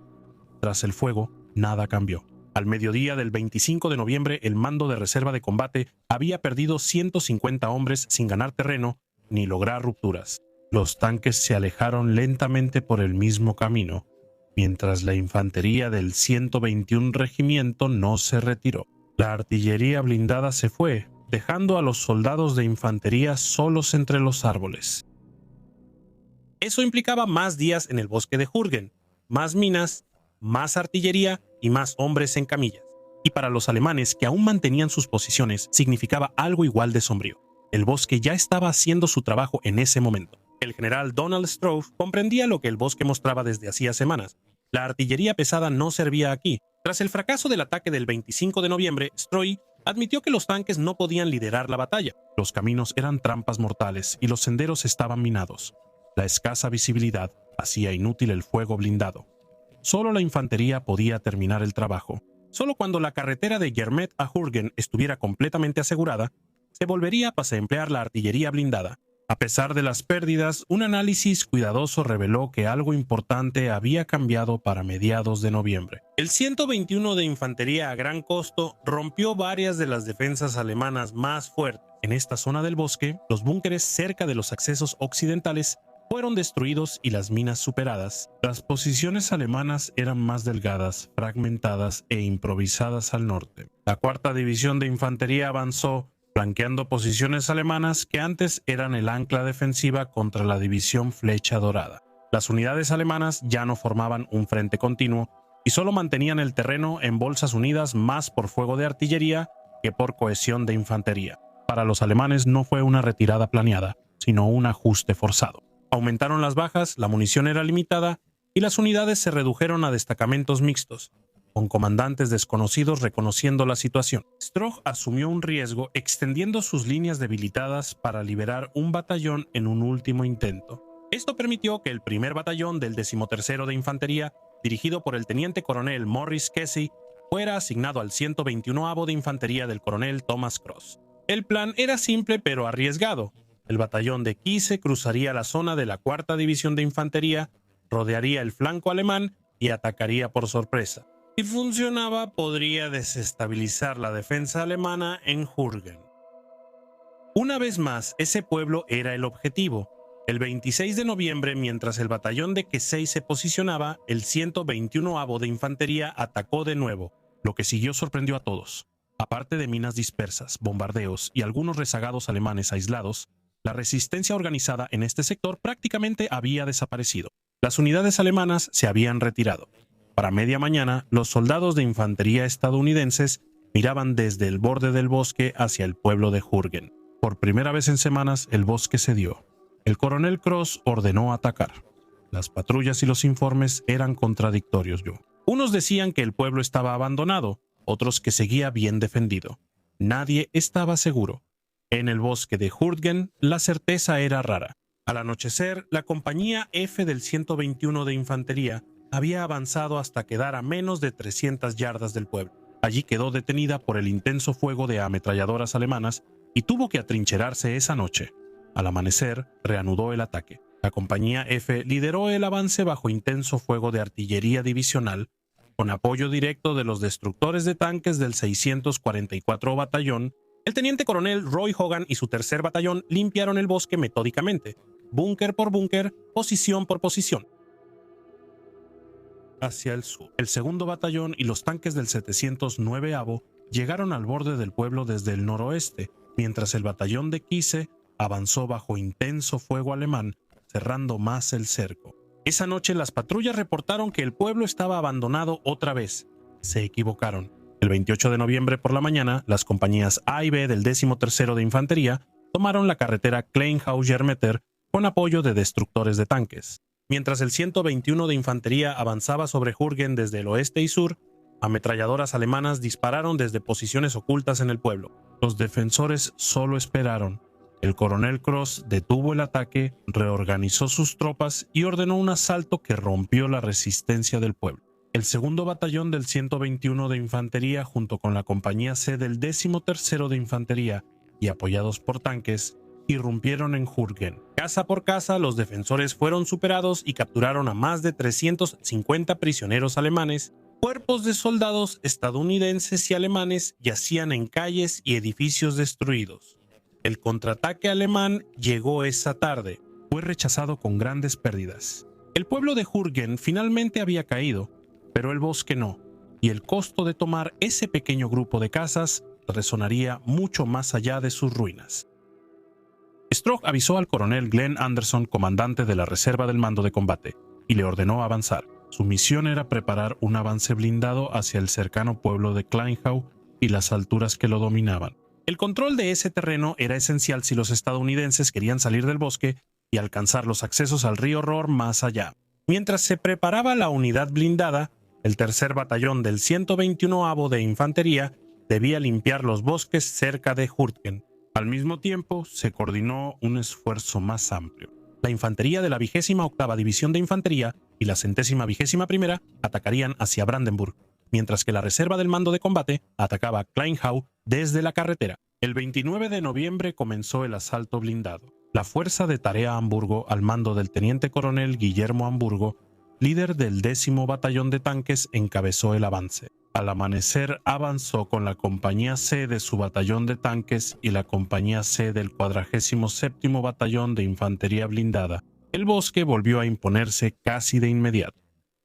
A: Tras el fuego, nada cambió. Al mediodía del 25 de noviembre, el mando de reserva de combate había perdido 150 hombres sin ganar terreno ni lograr rupturas. Los tanques se alejaron lentamente por el mismo camino, mientras la infantería del 121 Regimiento no se retiró. La artillería blindada se fue, dejando a los soldados de infantería solos entre los árboles. Eso implicaba más días en el bosque de Jürgen, más minas, más artillería y más hombres en camillas. Y para los alemanes que aún mantenían sus posiciones, significaba algo igual de sombrío. El bosque ya estaba haciendo su trabajo en ese momento. El general Donald Stroh comprendía lo que el bosque mostraba desde hacía semanas. La artillería pesada no servía aquí. Tras el fracaso del ataque del 25 de noviembre, Stroh admitió que los tanques no podían liderar la batalla. Los caminos eran trampas mortales y los senderos estaban minados. La escasa visibilidad hacía inútil el fuego blindado. Solo la infantería podía terminar el trabajo. Solo cuando la carretera de Guermet a Jürgen estuviera completamente asegurada, se volvería a emplear la artillería blindada. A pesar de las pérdidas, un análisis cuidadoso reveló que algo importante había cambiado para mediados de noviembre. El 121 de Infantería a gran costo rompió varias de las defensas alemanas más fuertes. En esta zona del bosque, los búnkeres cerca de los accesos occidentales fueron destruidos y las minas superadas. Las posiciones alemanas eran más delgadas, fragmentadas e improvisadas al norte. La cuarta división de infantería avanzó, flanqueando posiciones alemanas que antes eran el ancla defensiva contra la división Flecha Dorada. Las unidades alemanas ya no formaban un frente continuo y solo mantenían el terreno en bolsas unidas más por fuego de artillería que por cohesión de infantería. Para los alemanes no fue una retirada planeada, sino un ajuste forzado. Aumentaron las bajas, la munición era limitada y las unidades se redujeron a destacamentos mixtos, con comandantes desconocidos reconociendo la situación. Stroh asumió un riesgo extendiendo sus líneas debilitadas para liberar un batallón en un último intento. Esto permitió que el primer batallón del 13º de Infantería, dirigido por el teniente coronel Morris Casey, fuera asignado al 121º de Infantería del coronel Thomas Cross. El plan era simple pero arriesgado. El batallón de Kiese cruzaría la zona de la 4ª División de Infantería, rodearía el flanco alemán y atacaría por sorpresa. Si funcionaba, podría desestabilizar la defensa alemana en Jürgen. Una vez más, ese pueblo era el objetivo. El 26 de noviembre, mientras el batallón de Kesey se posicionaba, el 121º de Infantería atacó de nuevo, lo que siguió sorprendió a todos. Aparte de minas dispersas, bombardeos y algunos rezagados alemanes aislados, la resistencia organizada en este sector prácticamente había desaparecido. Las unidades alemanas se habían retirado. Para media mañana, los soldados de infantería estadounidenses miraban desde el borde del bosque hacia el pueblo de Jürgen. Por primera vez en semanas, el bosque cedió. El coronel Cross ordenó atacar. Las patrullas y los informes eran contradictorios. Unos decían que el pueblo estaba abandonado, otros que seguía bien defendido. Nadie estaba seguro. En el bosque de Jürgen, la certeza era rara. Al anochecer, la compañía F del 121 de Infantería había avanzado hasta quedar a menos de 300 yardas del pueblo. Allí quedó detenida por el intenso fuego de ametralladoras alemanas y tuvo que atrincherarse esa noche. Al amanecer, reanudó el ataque. La compañía F lideró el avance bajo intenso fuego de artillería divisional, con apoyo directo de los destructores de tanques del 644 Batallón. El teniente coronel Roy Hogan y su tercer batallón limpiaron el bosque metódicamente, búnker por búnker, posición por posición. Hacia el sur, el segundo batallón y los tanques del 709º llegaron al borde del pueblo desde el noroeste, mientras el batallón de Kiese avanzó bajo intenso fuego alemán, cerrando más el cerco. Esa noche las patrullas reportaron que el pueblo estaba abandonado otra vez. Se equivocaron. El 28 de noviembre por la mañana, las compañías A y B del 13º de Infantería tomaron la carretera Kleinhau-Germeter con apoyo de destructores de tanques. Mientras el 121 de Infantería avanzaba sobre Jürgen desde el oeste y sur, ametralladoras alemanas dispararon desde posiciones ocultas en el pueblo. Los defensores solo esperaron. El coronel Cross detuvo el ataque, reorganizó sus tropas y ordenó un asalto que rompió la resistencia del pueblo. El segundo batallón del 121 de Infantería junto con la compañía C del 13º de Infantería y apoyados por tanques, irrumpieron en Jürgen. Casa por casa, los defensores fueron superados y capturaron a más de 350 prisioneros alemanes. Cuerpos de soldados estadounidenses y alemanes yacían en calles y edificios destruidos. El contraataque alemán llegó esa tarde. Fue rechazado con grandes pérdidas. El pueblo de Jürgen finalmente había caído, pero el bosque no. y el costo de tomar ese pequeño grupo de casas resonaría mucho más allá de sus ruinas. Stroh avisó al coronel Glenn Anderson, comandante de la reserva del mando de combate, y le ordenó avanzar. Su misión era preparar un avance blindado hacia el cercano pueblo de Kleinhau y las alturas que lo dominaban. El control de ese terreno era esencial si los estadounidenses querían salir del bosque y alcanzar los accesos al río Rohr más allá. Mientras se preparaba la unidad blindada, el tercer batallón del 121º de Infantería debía limpiar los bosques cerca de Hürtgen. Al mismo tiempo, se coordinó un esfuerzo más amplio. La infantería de la 28ª División de Infantería y la 121ª atacarían hacia Brandenburg, mientras que la reserva del mando de combate atacaba Kleinhau desde la carretera. El 29 de noviembre comenzó el asalto blindado. La Fuerza de Tarea Hamburgo, al mando del teniente coronel Guillermo Hamburgo, líder del 10º Batallón de Tanques, encabezó el avance. Al amanecer avanzó con la Compañía C de su batallón de tanques y la Compañía C del 47º Batallón de Infantería Blindada. El bosque volvió a imponerse casi de inmediato.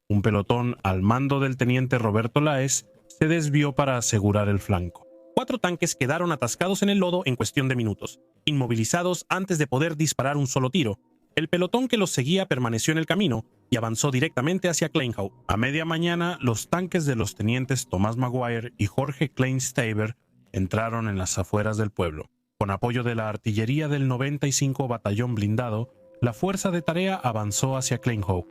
A: Un pelotón al mando del teniente Roberto Laes se desvió para asegurar el flanco. 4 tanques quedaron atascados en el lodo en cuestión de minutos, inmovilizados antes de poder disparar un solo tiro. El pelotón que los seguía permaneció en el camino y avanzó directamente hacia Kleinhau. A media mañana, los tanques de los tenientes Thomas Maguire y Jorge Kleinstaber entraron en las afueras del pueblo. Con apoyo de la artillería del 95 Batallón Blindado, la fuerza de tarea avanzó hacia Kleinhau.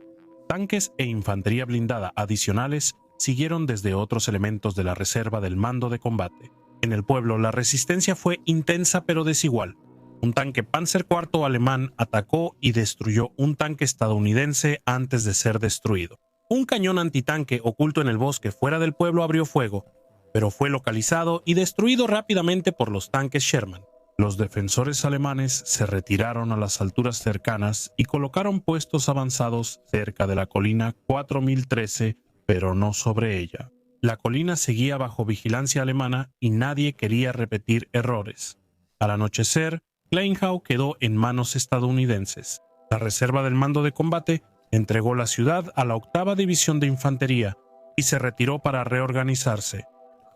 A: Tanques e infantería blindada adicionales siguieron desde otros elementos de la reserva del mando de combate. En el pueblo, la resistencia fue intensa pero desigual. Un tanque Panzer IV alemán atacó y destruyó un tanque estadounidense antes de ser destruido. Un cañón antitanque oculto en el bosque fuera del pueblo abrió fuego, pero fue localizado y destruido rápidamente por los tanques Sherman. Los defensores alemanes se retiraron a las alturas cercanas y colocaron puestos avanzados cerca de la colina 4013, pero no sobre ella. La colina seguía bajo vigilancia alemana y nadie quería repetir errores. Al anochecer, Kleinhau quedó en manos estadounidenses. La reserva del mando de combate entregó la ciudad a la 8ª División de Infantería y se retiró para reorganizarse.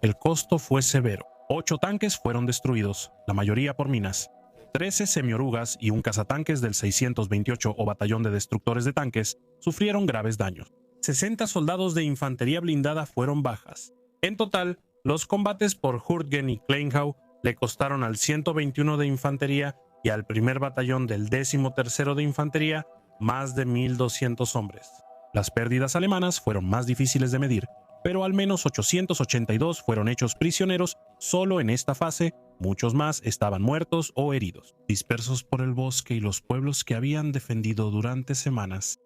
A: El costo fue severo. 8 tanques fueron destruidos, la mayoría por minas. 13 semiorugas y un cazatanques del 628 o Batallón de Destructores de Tanques sufrieron graves daños. 60 soldados de infantería blindada fueron bajas. En total, los combates por Hürtgen y Kleinhau le costaron al 121 de Infantería y al primer batallón del 13º de Infantería más de 1.200 hombres. Las pérdidas alemanas fueron más difíciles de medir, pero al menos 882 fueron hechos prisioneros solo en esta fase. Muchos más estaban muertos o heridos, dispersos por el bosque y los pueblos que habían defendido durante semanas.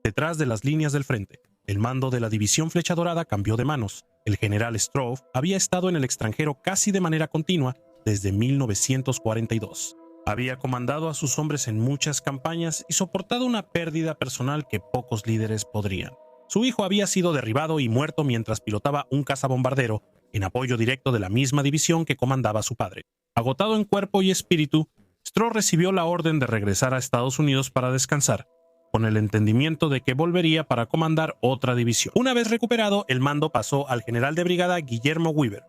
A: Detrás de las líneas del frente, el mando de la División Flecha Dorada cambió de manos. El general Stroh había estado en el extranjero casi de manera continua desde 1942. Había comandado a sus hombres en muchas campañas y soportado una pérdida personal que pocos líderes podrían. Su hijo había sido derribado y muerto mientras pilotaba un cazabombardero en apoyo directo de la misma división que comandaba su padre. Agotado en cuerpo y espíritu, Stroh recibió la orden de regresar a Estados Unidos para descansar, con el entendimiento de que volvería para comandar otra división. Una vez recuperado, el mando pasó al general de brigada Guillermo Weaver.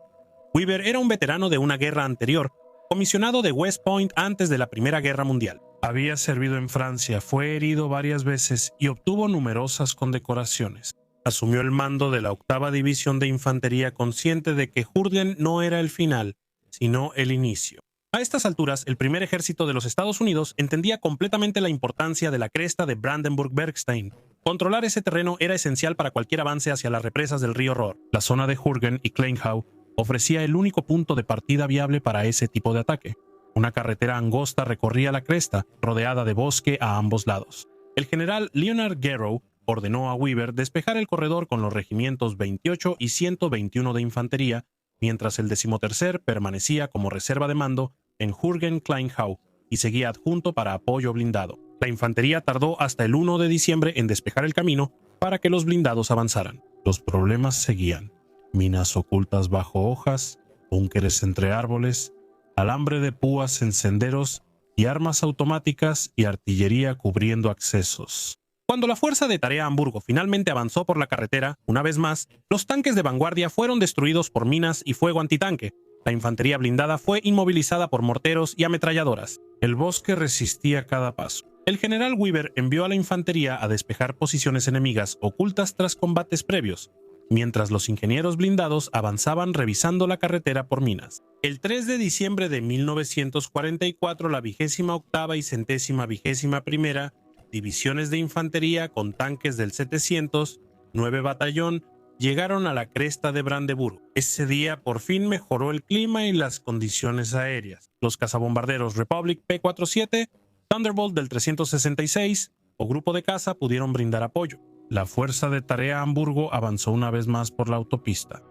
A: Weaver era un veterano de una guerra anterior, comisionado de West Point antes de la Primera Guerra Mundial. Había servido en Francia, fue herido varias veces y obtuvo numerosas condecoraciones. Asumió el mando de la 8ª División de Infantería consciente de que Hürtgen no era el final, sino el inicio. A estas alturas, el primer ejército de los Estados Unidos entendía completamente la importancia de la cresta de Brandenburg-Bergstein. Controlar ese terreno era esencial para cualquier avance hacia las represas del río Rohr. La zona de Hürtgen y Kleinhau ofrecía el único punto de partida viable para ese tipo de ataque. Una carretera angosta recorría la cresta, rodeada de bosque a ambos lados. El general Leonard Garrow ordenó a Weaver despejar el corredor con los regimientos 28 y 121 de infantería, mientras el 13º permanecía como reserva de mando en Hürtgen-Kleinhau y seguía adjunto para apoyo blindado. La infantería tardó hasta el 1 de diciembre en despejar el camino para que los blindados avanzaran. Los problemas seguían: minas ocultas bajo hojas, búnkeres entre árboles, alambre de púas en senderos y armas automáticas y artillería cubriendo accesos. Cuando la Fuerza de Tarea Hamburgo finalmente avanzó por la carretera, una vez más, los tanques de vanguardia fueron destruidos por minas y fuego antitanque. La infantería blindada fue inmovilizada por morteros y ametralladoras. El bosque resistía cada paso. El general Weaver envió a la infantería a despejar posiciones enemigas ocultas tras combates previos, mientras los ingenieros blindados avanzaban revisando la carretera por minas. El 3 de diciembre de 1944, la 28ª y 121ª divisiones de infantería con tanques del 700, 9 Batallón, llegaron a la cresta de Brandeburgo. Ese día por fin mejoró el clima y las condiciones aéreas. Los cazabombarderos Republic P-47, Thunderbolt del 366 o grupo de caza pudieron brindar apoyo. La Fuerza de Tarea Hamburgo avanzó una vez más por la autopista.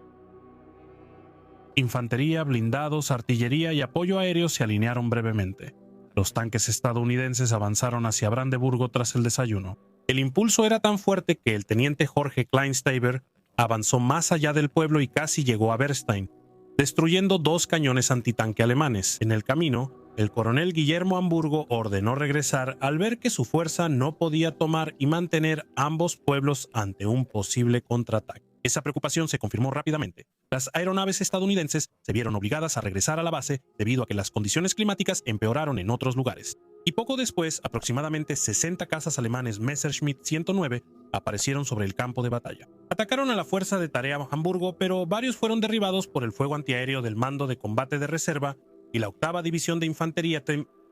A: Infantería, blindados, artillería y apoyo aéreo se alinearon brevemente. Los tanques estadounidenses avanzaron hacia Brandeburgo tras el desayuno. El impulso era tan fuerte que el teniente Jorge Kleinsteiber avanzó más allá del pueblo y casi llegó a Bernstein, destruyendo 2 cañones antitanque alemanes. En el camino, el coronel Guillermo Hamburgo ordenó regresar al ver que su fuerza no podía tomar y mantener ambos pueblos ante un posible contraataque. Esa preocupación se confirmó rápidamente. Las aeronaves estadounidenses se vieron obligadas a regresar a la base debido a que las condiciones climáticas empeoraron en otros lugares. Y poco después, aproximadamente 60 cazas alemanes Messerschmitt 109 aparecieron sobre el campo de batalla. Atacaron a la Fuerza de Tarea Hamburgo, pero varios fueron derribados por el fuego antiaéreo del Mando de Combate de Reserva y la 8ª División de Infantería.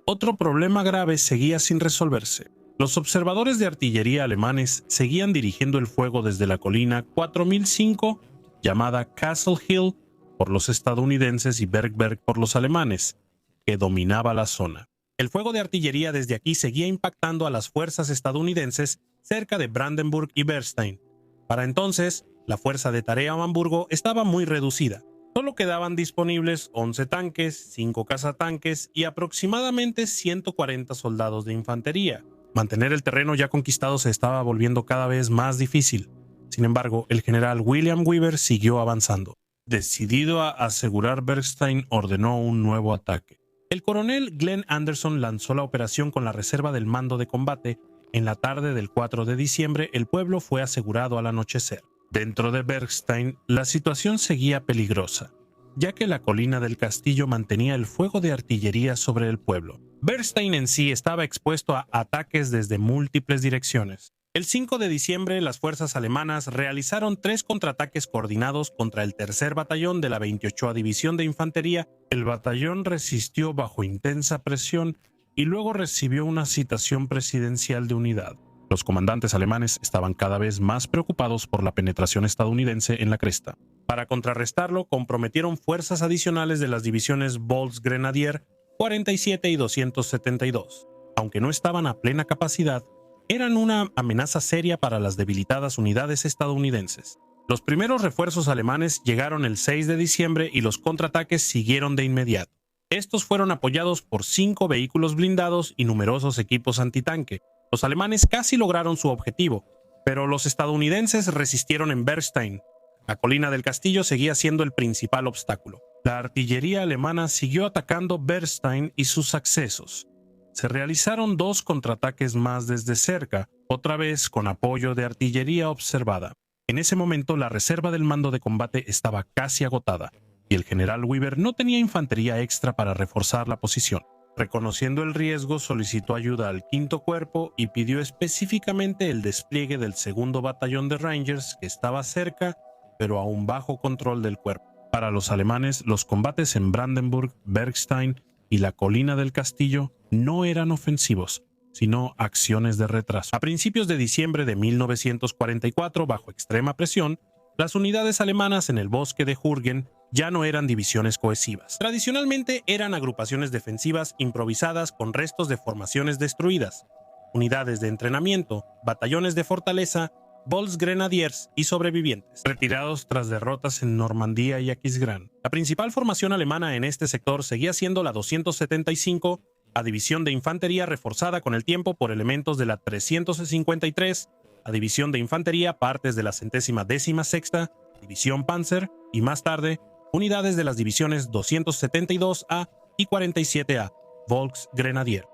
A: Otro problema grave seguía sin resolverse. Los observadores de artillería alemanes seguían dirigiendo el fuego desde la colina 4005, llamada Castle Hill por los estadounidenses y Bergberg por los alemanes, que dominaba la zona. El fuego de artillería desde aquí seguía impactando a las fuerzas estadounidenses cerca de Brandenburg y Bernstein. Para entonces, la Fuerza de Tarea Hamburgo estaba muy reducida. Solo quedaban disponibles 11 tanques, 5 cazatanques y aproximadamente 140 soldados de infantería. Mantener el terreno ya conquistado se estaba volviendo cada vez más difícil. Sin embargo, el general William Weaver siguió avanzando. Decidido a asegurar Bernstein, ordenó un nuevo ataque. El coronel Glenn Anderson lanzó la operación con la reserva del Mando de Combate. En la tarde del 4 de diciembre, el pueblo fue asegurado al anochecer. Dentro de Bernstein, la situación seguía peligrosa, ya que la colina del castillo mantenía el fuego de artillería sobre el pueblo. Bernstein en sí estaba expuesto a ataques desde múltiples direcciones. El 5 de diciembre, las fuerzas alemanas realizaron 3 contraataques coordinados contra el 3er Batallón de la 28ª División de Infantería. El batallón resistió bajo intensa presión y luego recibió una citación presidencial de unidad. Los comandantes alemanes estaban cada vez más preocupados por la penetración estadounidense en la cresta. Para contrarrestarlo, comprometieron fuerzas adicionales de las divisiones Volksgrenadier 47 y 272. Aunque no estaban a plena capacidad, eran una amenaza seria para las debilitadas unidades estadounidenses. Los primeros refuerzos alemanes llegaron el 6 de diciembre y los contraataques siguieron de inmediato. Estos fueron apoyados por 5 vehículos blindados y numerosos equipos antitanque. Los alemanes casi lograron su objetivo, pero los estadounidenses resistieron en Bernstein. La colina del castillo seguía siendo el principal obstáculo. La artillería alemana siguió atacando Bernstein y sus accesos. Se realizaron 2 contraataques más desde cerca, otra vez con apoyo de artillería observada. En ese momento, la reserva del Mando de Combate estaba casi agotada, y el general Weaver no tenía infantería extra para reforzar la posición. Reconociendo el riesgo, solicitó ayuda al 5º Cuerpo y pidió específicamente el despliegue del 2º Batallón de Rangers, que estaba cerca, pero aún bajo control del cuerpo. Para los alemanes, los combates en Brandenburg, Bernstein y la colina del castillo no eran ofensivos, sino acciones de retraso. A principios de diciembre de 1944, bajo extrema presión, las unidades alemanas en el bosque de Jürgen ya no eran divisiones cohesivas. Tradicionalmente eran agrupaciones defensivas improvisadas con restos de formaciones destruidas, unidades de entrenamiento, batallones de fortaleza, Volksgrenadiers y sobrevivientes, retirados tras derrotas en Normandía y Aquisgrán. La principal formación alemana en este sector seguía siendo la 275, a división de infantería reforzada con el tiempo por elementos de la 353, a división de infantería partes de la 116ª división Panzer y más tarde unidades de las divisiones 272A y 47A, Volksgrenadier.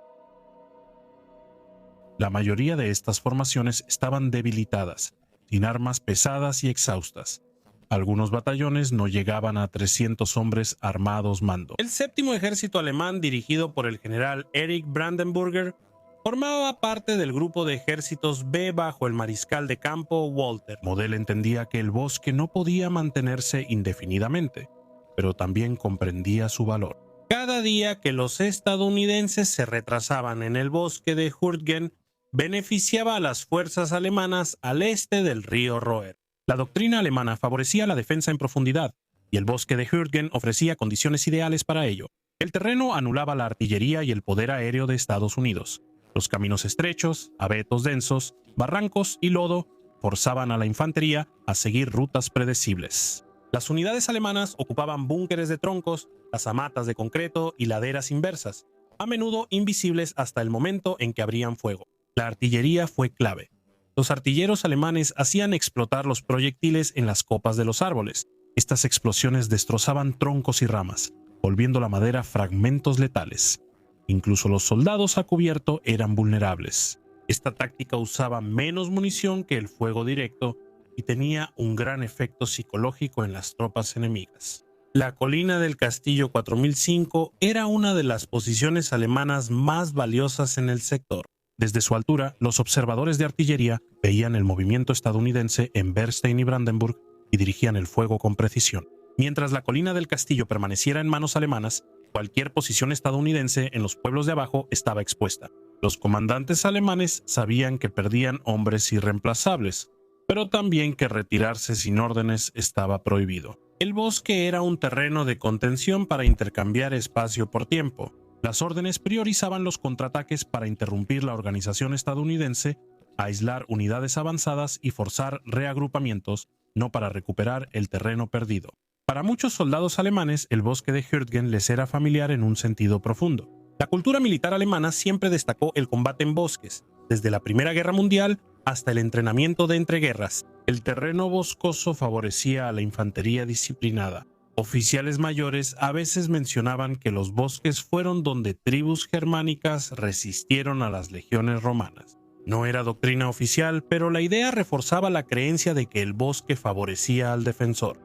A: La mayoría de estas formaciones estaban debilitadas, sin armas pesadas y exhaustas. Algunos batallones no llegaban a 300 hombres armados mando. El séptimo ejército alemán, dirigido por el general Erich Brandenburger, formaba parte del grupo de ejércitos B bajo el mariscal de campo Walter. Model entendía que el bosque no podía mantenerse indefinidamente, pero también comprendía su valor. Cada día que los estadounidenses se retrasaban en el bosque de Hürtgen, beneficiaba a las fuerzas alemanas al este del río Roer. La doctrina alemana favorecía la defensa en profundidad, y el bosque de Hürtgen ofrecía condiciones ideales para ello. El terreno anulaba la artillería y el poder aéreo de Estados Unidos. Los caminos estrechos, abetos densos, barrancos y lodo forzaban a la infantería a seguir rutas predecibles. Las unidades alemanas ocupaban búnkeres de troncos, casamatas de concreto y laderas inversas, a menudo invisibles hasta el momento en que abrían fuego. La artillería fue clave. Los artilleros alemanes hacían explotar los proyectiles en las copas de los árboles. Estas explosiones destrozaban troncos y ramas, volviendo la madera fragmentos letales. Incluso los soldados a cubierto eran vulnerables. Esta táctica usaba menos munición que el fuego directo y tenía un gran efecto psicológico en las tropas enemigas. La colina del Castillo 4005 era una de las posiciones alemanas más valiosas en el sector. Desde su altura, los observadores de artillería veían el movimiento estadounidense en Bernstein y Brandenburg y dirigían el fuego con precisión. Mientras la colina del castillo permaneciera en manos alemanas, cualquier posición estadounidense en los pueblos de abajo estaba expuesta. Los comandantes alemanes sabían que perdían hombres irreemplazables, pero también que retirarse sin órdenes estaba prohibido. El bosque era un terreno de contención para intercambiar espacio por tiempo. Las órdenes priorizaban los contraataques para interrumpir la organización estadounidense, aislar unidades avanzadas y forzar reagrupamientos, no para recuperar el terreno perdido. Para muchos soldados alemanes, el bosque de Hürtgen les era familiar en un sentido profundo. La cultura militar alemana siempre destacó el combate en bosques, desde la Primera Guerra Mundial hasta el entrenamiento de entreguerras. El terreno boscoso favorecía a la infantería disciplinada. Oficiales mayores a veces mencionaban que los bosques fueron donde tribus germánicas resistieron a las legiones romanas. No era doctrina oficial, pero la idea reforzaba la creencia de que el bosque favorecía al defensor.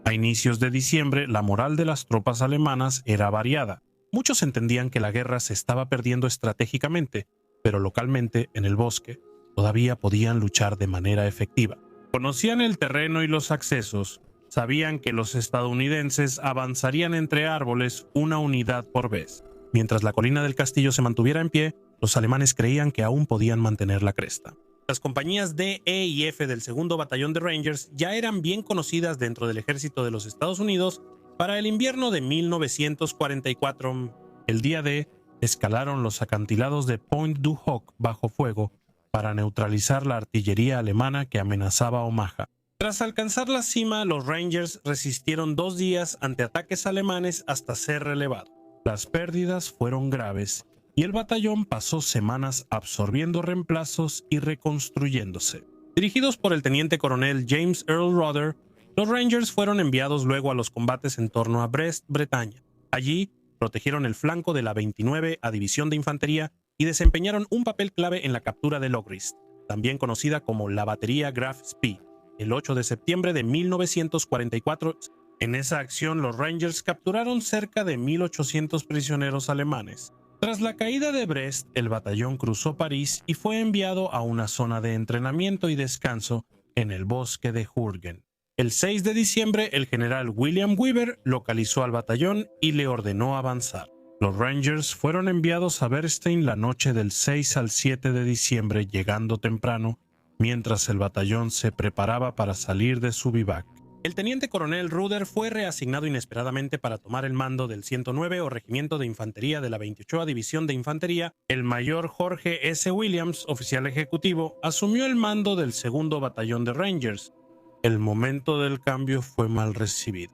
A: A inicios de diciembre, la moral de las tropas alemanas era variada. Muchos entendían que la guerra se estaba perdiendo estratégicamente, pero localmente, en el bosque, todavía podían luchar de manera efectiva. Conocían el terreno y los accesos, sabían que los estadounidenses avanzarían entre árboles una unidad por vez. Mientras la colina del castillo se mantuviera en pie, los alemanes creían que aún podían mantener la cresta. Las compañías D, E y F del segundo batallón de Rangers ya eran bien conocidas dentro del ejército de los Estados Unidos para el invierno de 1944. El día D escalaron los acantilados de Point du Hoc bajo fuego para neutralizar la artillería alemana que amenazaba Omaha. Tras alcanzar la cima, los Rangers resistieron 2 días ante ataques alemanes hasta ser relevados. Las pérdidas fueron graves y el batallón pasó semanas absorbiendo reemplazos y reconstruyéndose. Dirigidos por el teniente coronel James Earl Rudder, los Rangers fueron enviados luego a los combates en torno a Brest, Bretaña. Allí protegieron el flanco de la 29 División de Infantería y desempeñaron un papel clave en la captura de Logrist, también conocida como la batería Graf Spee, el 8 de septiembre de 1944. En esa acción, los Rangers capturaron cerca de 1.800 prisioneros alemanes. Tras la caída de Brest, el batallón cruzó París y fue enviado a una zona de entrenamiento y descanso en el bosque de Hürtgen. El 6 de diciembre, el general William Weaver localizó al batallón y le ordenó avanzar. Los Rangers fueron enviados a Bernstein la noche del 6 al 7 de diciembre, llegando temprano, mientras el batallón se preparaba para salir de su vivac. El teniente coronel Rudder fue reasignado inesperadamente para tomar el mando del 109 o Regimiento de Infantería de la 28 División de Infantería. El mayor Jorge S. Williams, oficial ejecutivo, asumió el mando del segundo batallón de Rangers. El momento del cambio fue mal recibido.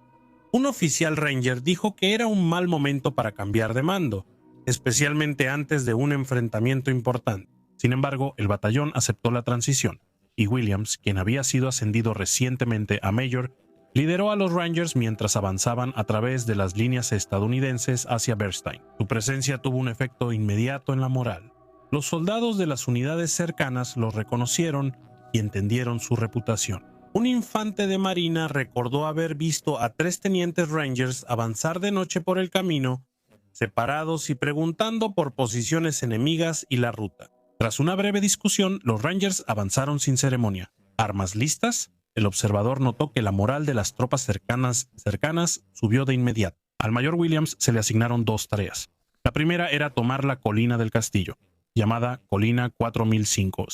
A: Un oficial Ranger dijo que era un mal momento para cambiar de mando, especialmente antes de un enfrentamiento importante. Sin embargo, el batallón aceptó la transición, y Williams, quien había sido ascendido recientemente a Mayor, lideró a los Rangers mientras avanzaban a través de las líneas estadounidenses hacia Bernstein. Su presencia tuvo un efecto inmediato en la moral. Los soldados de las unidades cercanas los reconocieron y entendieron su reputación. Un infante de marina recordó haber visto a 3 tenientes Rangers avanzar de noche por el camino, separados y preguntando por posiciones enemigas y la ruta. Tras una breve discusión, los Rangers avanzaron sin ceremonia. Armas listas, el observador notó que la moral de las tropas cercanas subió de inmediato. Al mayor Williams se le asignaron 2 tareas. La primera era tomar la colina del castillo, llamada Colina 4005.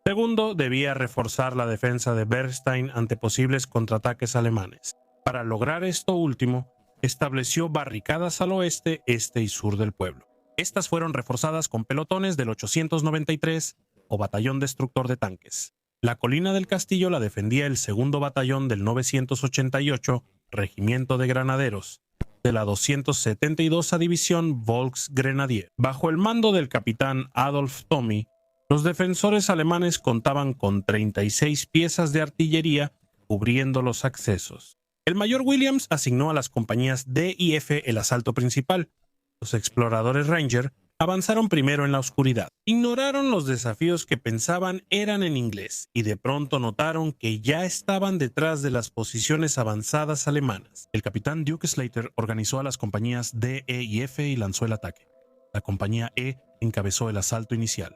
A: Segundo, debía reforzar la defensa de Bernstein ante posibles contraataques alemanes. Para lograr esto último, estableció barricadas al oeste, este y sur del pueblo. Estas fueron reforzadas con pelotones del 893 o Batallón Destructor de Tanques. La colina del castillo la defendía el segundo batallón del 988 Regimiento de Granaderos, de la 272 División Volksgrenadier. Bajo el mando del capitán Adolf Tommy, los defensores alemanes contaban con 36 piezas de artillería cubriendo los accesos. El mayor Williams asignó a las compañías D y F el asalto principal. Los exploradores Ranger avanzaron primero en la oscuridad. Ignoraron los desafíos que pensaban eran en inglés y de pronto notaron que ya estaban detrás de las posiciones avanzadas alemanas. El capitán Duke Slater organizó a las compañías D, E y F y lanzó el ataque. La compañía E encabezó el asalto inicial.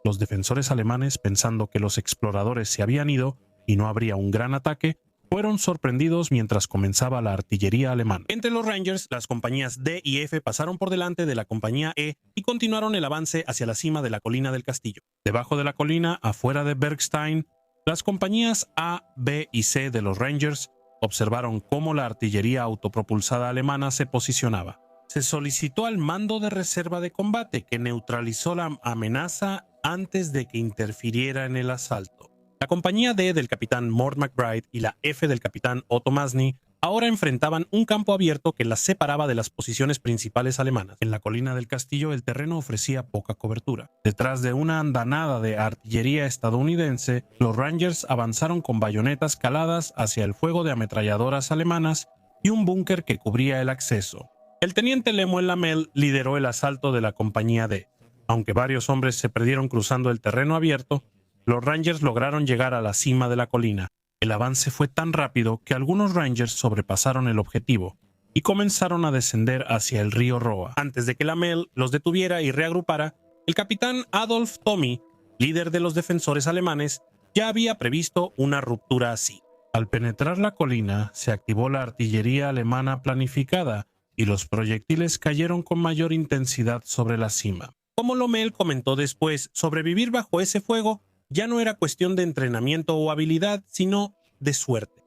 A: Los defensores alemanes, pensando que los exploradores se habían ido y no habría un gran ataque, fueron sorprendidos mientras comenzaba la artillería alemana. Entre los Rangers, las compañías D y F pasaron por delante de la compañía E y continuaron el avance hacia la cima de la colina del castillo. Debajo de la colina, afuera de Bernstein, las compañías A, B y C de los Rangers observaron cómo la artillería autopropulsada alemana se posicionaba. Se solicitó al mando de reserva de combate, que neutralizó la amenaza antes de que interfiriera en el asalto. La compañía D del capitán Mort McBride y la F del capitán Otto Masny ahora enfrentaban un campo abierto que las separaba de las posiciones principales alemanas. En la colina del castillo el terreno ofrecía poca cobertura. Detrás de una andanada de artillería estadounidense, los Rangers avanzaron con bayonetas caladas hacia el fuego de ametralladoras alemanas y un búnker que cubría el acceso. El teniente Lemuel Lamel lideró el asalto de la compañía D. Aunque varios hombres se perdieron cruzando el terreno abierto, los Rangers lograron llegar a la cima de la colina. El avance fue tan rápido que algunos Rangers sobrepasaron el objetivo y comenzaron a descender hacia el río Roa. Antes de que Lamel los detuviera y reagrupara, el capitán Adolf Tommy, líder de los defensores alemanes, ya había previsto una ruptura así. Al penetrar la colina, se activó la artillería alemana planificada y los proyectiles cayeron con mayor intensidad sobre la cima. Como Lommel comentó después, sobrevivir bajo ese fuego ya no era cuestión de entrenamiento o habilidad, sino de suerte.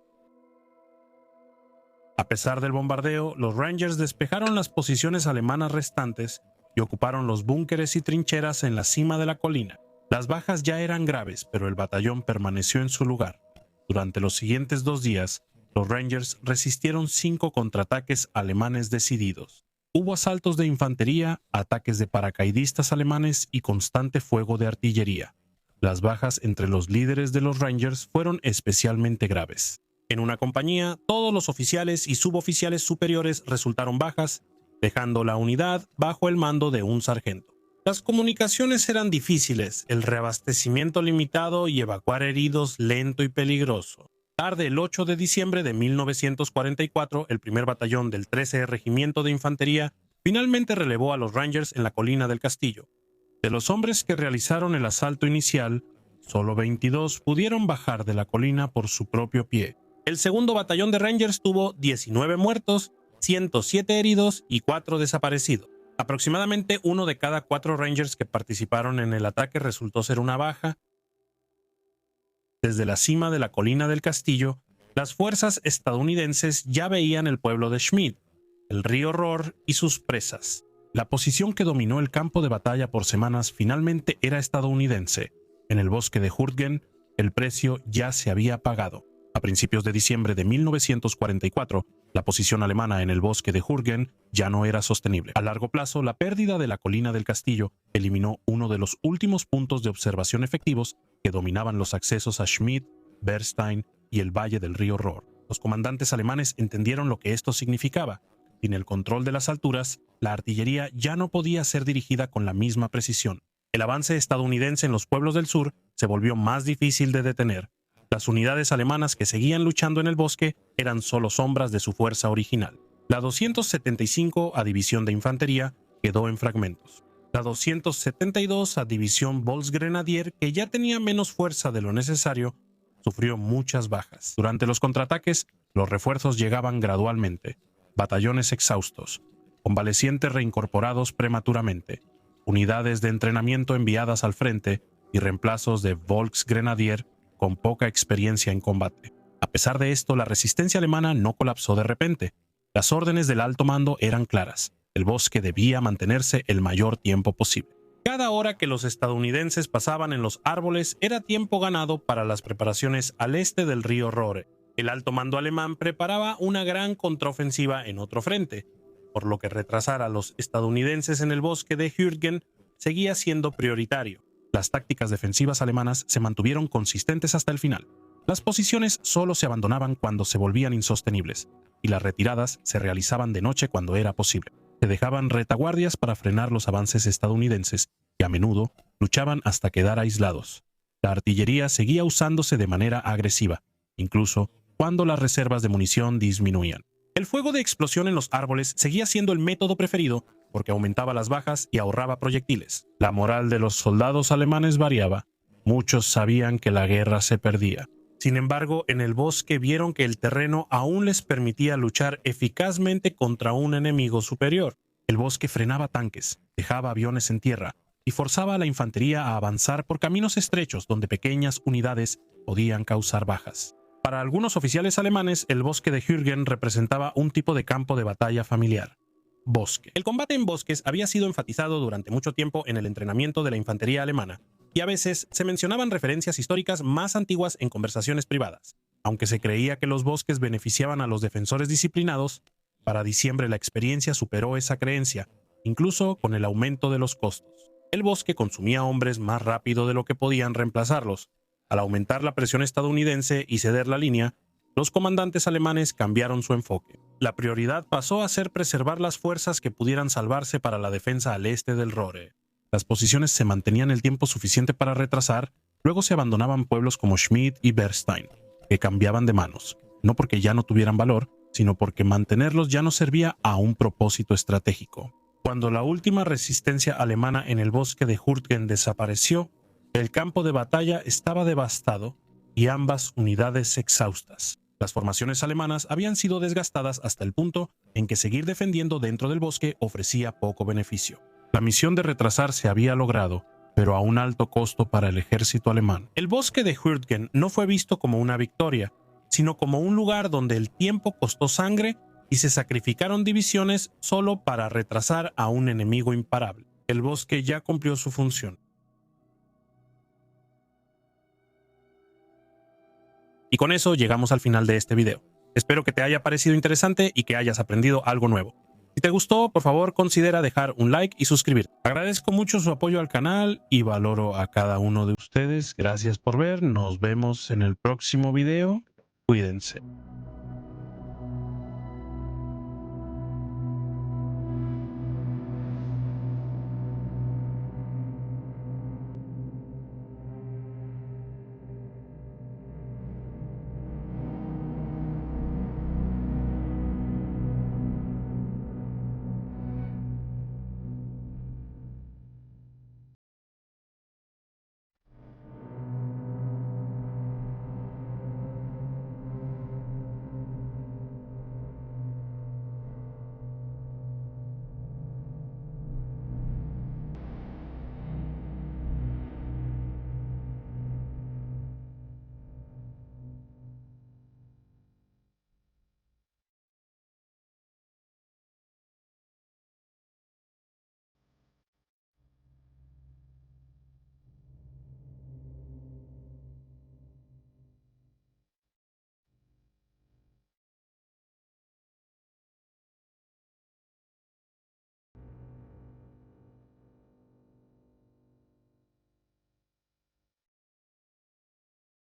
A: A pesar del bombardeo, los Rangers despejaron las posiciones alemanas restantes y ocuparon los búnkeres y trincheras en la cima de la colina. Las bajas ya eran graves, pero el batallón permaneció en su lugar. Durante los siguientes 2 días, los Rangers resistieron 5 contraataques alemanes decididos. Hubo asaltos de infantería, ataques de paracaidistas alemanes y constante fuego de artillería. Las bajas entre los líderes de los Rangers fueron especialmente graves. En una compañía, todos los oficiales y suboficiales superiores resultaron bajas, dejando la unidad bajo el mando de un sargento. Las comunicaciones eran difíciles, el reabastecimiento limitado y evacuar heridos lento y peligroso. Tarde el 8 de diciembre de 1944, el primer batallón del 13 Regimiento de Infantería finalmente relevó a los Rangers en la colina del castillo. De los hombres que realizaron el asalto inicial, solo 22 pudieron bajar de la colina por su propio pie. El segundo batallón de Rangers tuvo 19 muertos, 107 heridos y 4 desaparecidos. Aproximadamente 1 de cada 4 Rangers que participaron en el ataque resultó ser una baja. Desde la cima de la colina del castillo, las fuerzas estadounidenses ya veían el pueblo de Schmidt, el río Rohr y sus presas. La posición que dominó el campo de batalla por semanas finalmente era estadounidense. En el bosque de Hürtgen, el precio ya se había pagado. A principios de diciembre de 1944, la posición alemana en el bosque de Hürtgen ya no era sostenible. A largo plazo, la pérdida de la colina del castillo eliminó uno de los últimos puntos de observación efectivos que dominaban los accesos a Schmidt, Bernstein y el valle del río Ruhr. Los comandantes alemanes entendieron lo que esto significaba. Sin el control de las alturas, la artillería ya no podía ser dirigida con la misma precisión. El avance estadounidense en los pueblos del sur se volvió más difícil de detener. Las unidades alemanas que seguían luchando en el bosque eran solo sombras de su fuerza original. La 275 a División de Infantería quedó en fragmentos. La 272 a División Volksgrenadier, que ya tenía menos fuerza de lo necesario, sufrió muchas bajas. Durante los contraataques, los refuerzos llegaban gradualmente. Batallones exhaustos, convalecientes reincorporados prematuramente, unidades de entrenamiento enviadas al frente y reemplazos de Volksgrenadier con poca experiencia en combate. A pesar de esto, la resistencia alemana no colapsó de repente. Las órdenes del alto mando eran claras. El bosque debía mantenerse el mayor tiempo posible. Cada hora que los estadounidenses pasaban en los árboles era tiempo ganado para las preparaciones al este del río Rohre. El alto mando alemán preparaba una gran contraofensiva en otro frente, por lo que retrasar a los estadounidenses en el bosque de Hürtgen seguía siendo prioritario. Las tácticas defensivas alemanas se mantuvieron consistentes hasta el final. Las posiciones solo se abandonaban cuando se volvían insostenibles, y las retiradas se realizaban de noche cuando era posible. Se dejaban retaguardias para frenar los avances estadounidenses, y a menudo luchaban hasta quedar aislados. La artillería seguía usándose de manera agresiva, incluso cuando las reservas de munición disminuían. El fuego de explosión en los árboles seguía siendo el método preferido porque aumentaba las bajas y ahorraba proyectiles. La moral de los soldados alemanes variaba. Muchos sabían que la guerra se perdía. Sin embargo, en el bosque vieron que el terreno aún les permitía luchar eficazmente contra un enemigo superior. El bosque frenaba tanques, dejaba aviones en tierra y forzaba a la infantería a avanzar por caminos estrechos donde pequeñas unidades podían causar bajas. Para algunos oficiales alemanes, el bosque de Hürtgen representaba un tipo de campo de batalla familiar. Bosque. El combate en bosques había sido enfatizado durante mucho tiempo en el entrenamiento de la infantería alemana, y a veces se mencionaban referencias históricas más antiguas en conversaciones privadas. Aunque se creía que los bosques beneficiaban a los defensores disciplinados, para diciembre la experiencia superó esa creencia, incluso con el aumento de los costos. El bosque consumía hombres más rápido de lo que podían reemplazarlos. Al aumentar la presión estadounidense y ceder la línea, los comandantes alemanes cambiaron su enfoque. La prioridad pasó a ser preservar las fuerzas que pudieran salvarse para la defensa al este del Rohre. Las posiciones se mantenían el tiempo suficiente para retrasar, luego se abandonaban pueblos como Schmidt y Bernstein, que cambiaban de manos, no porque ya no tuvieran valor, sino porque mantenerlos ya no servía a un propósito estratégico. Cuando la última resistencia alemana en el bosque de Hürtgen desapareció, el campo de batalla estaba devastado y ambas unidades exhaustas. Las formaciones alemanas habían sido desgastadas hasta el punto en que seguir defendiendo dentro del bosque ofrecía poco beneficio. La misión de retrasar se había logrado, pero a un alto costo para el ejército alemán. El bosque de Hürtgen no fue visto como una victoria, sino como un lugar donde el tiempo costó sangre y se sacrificaron divisiones solo para retrasar a un enemigo imparable. El bosque ya cumplió su función. Y con eso llegamos al final de este video. Espero que te haya parecido interesante y que hayas aprendido algo nuevo. Si te gustó, por favor considera dejar un like y suscribirte. Agradezco mucho su apoyo al canal y valoro a cada uno de ustedes. Gracias por ver, nos vemos en el próximo video. Cuídense.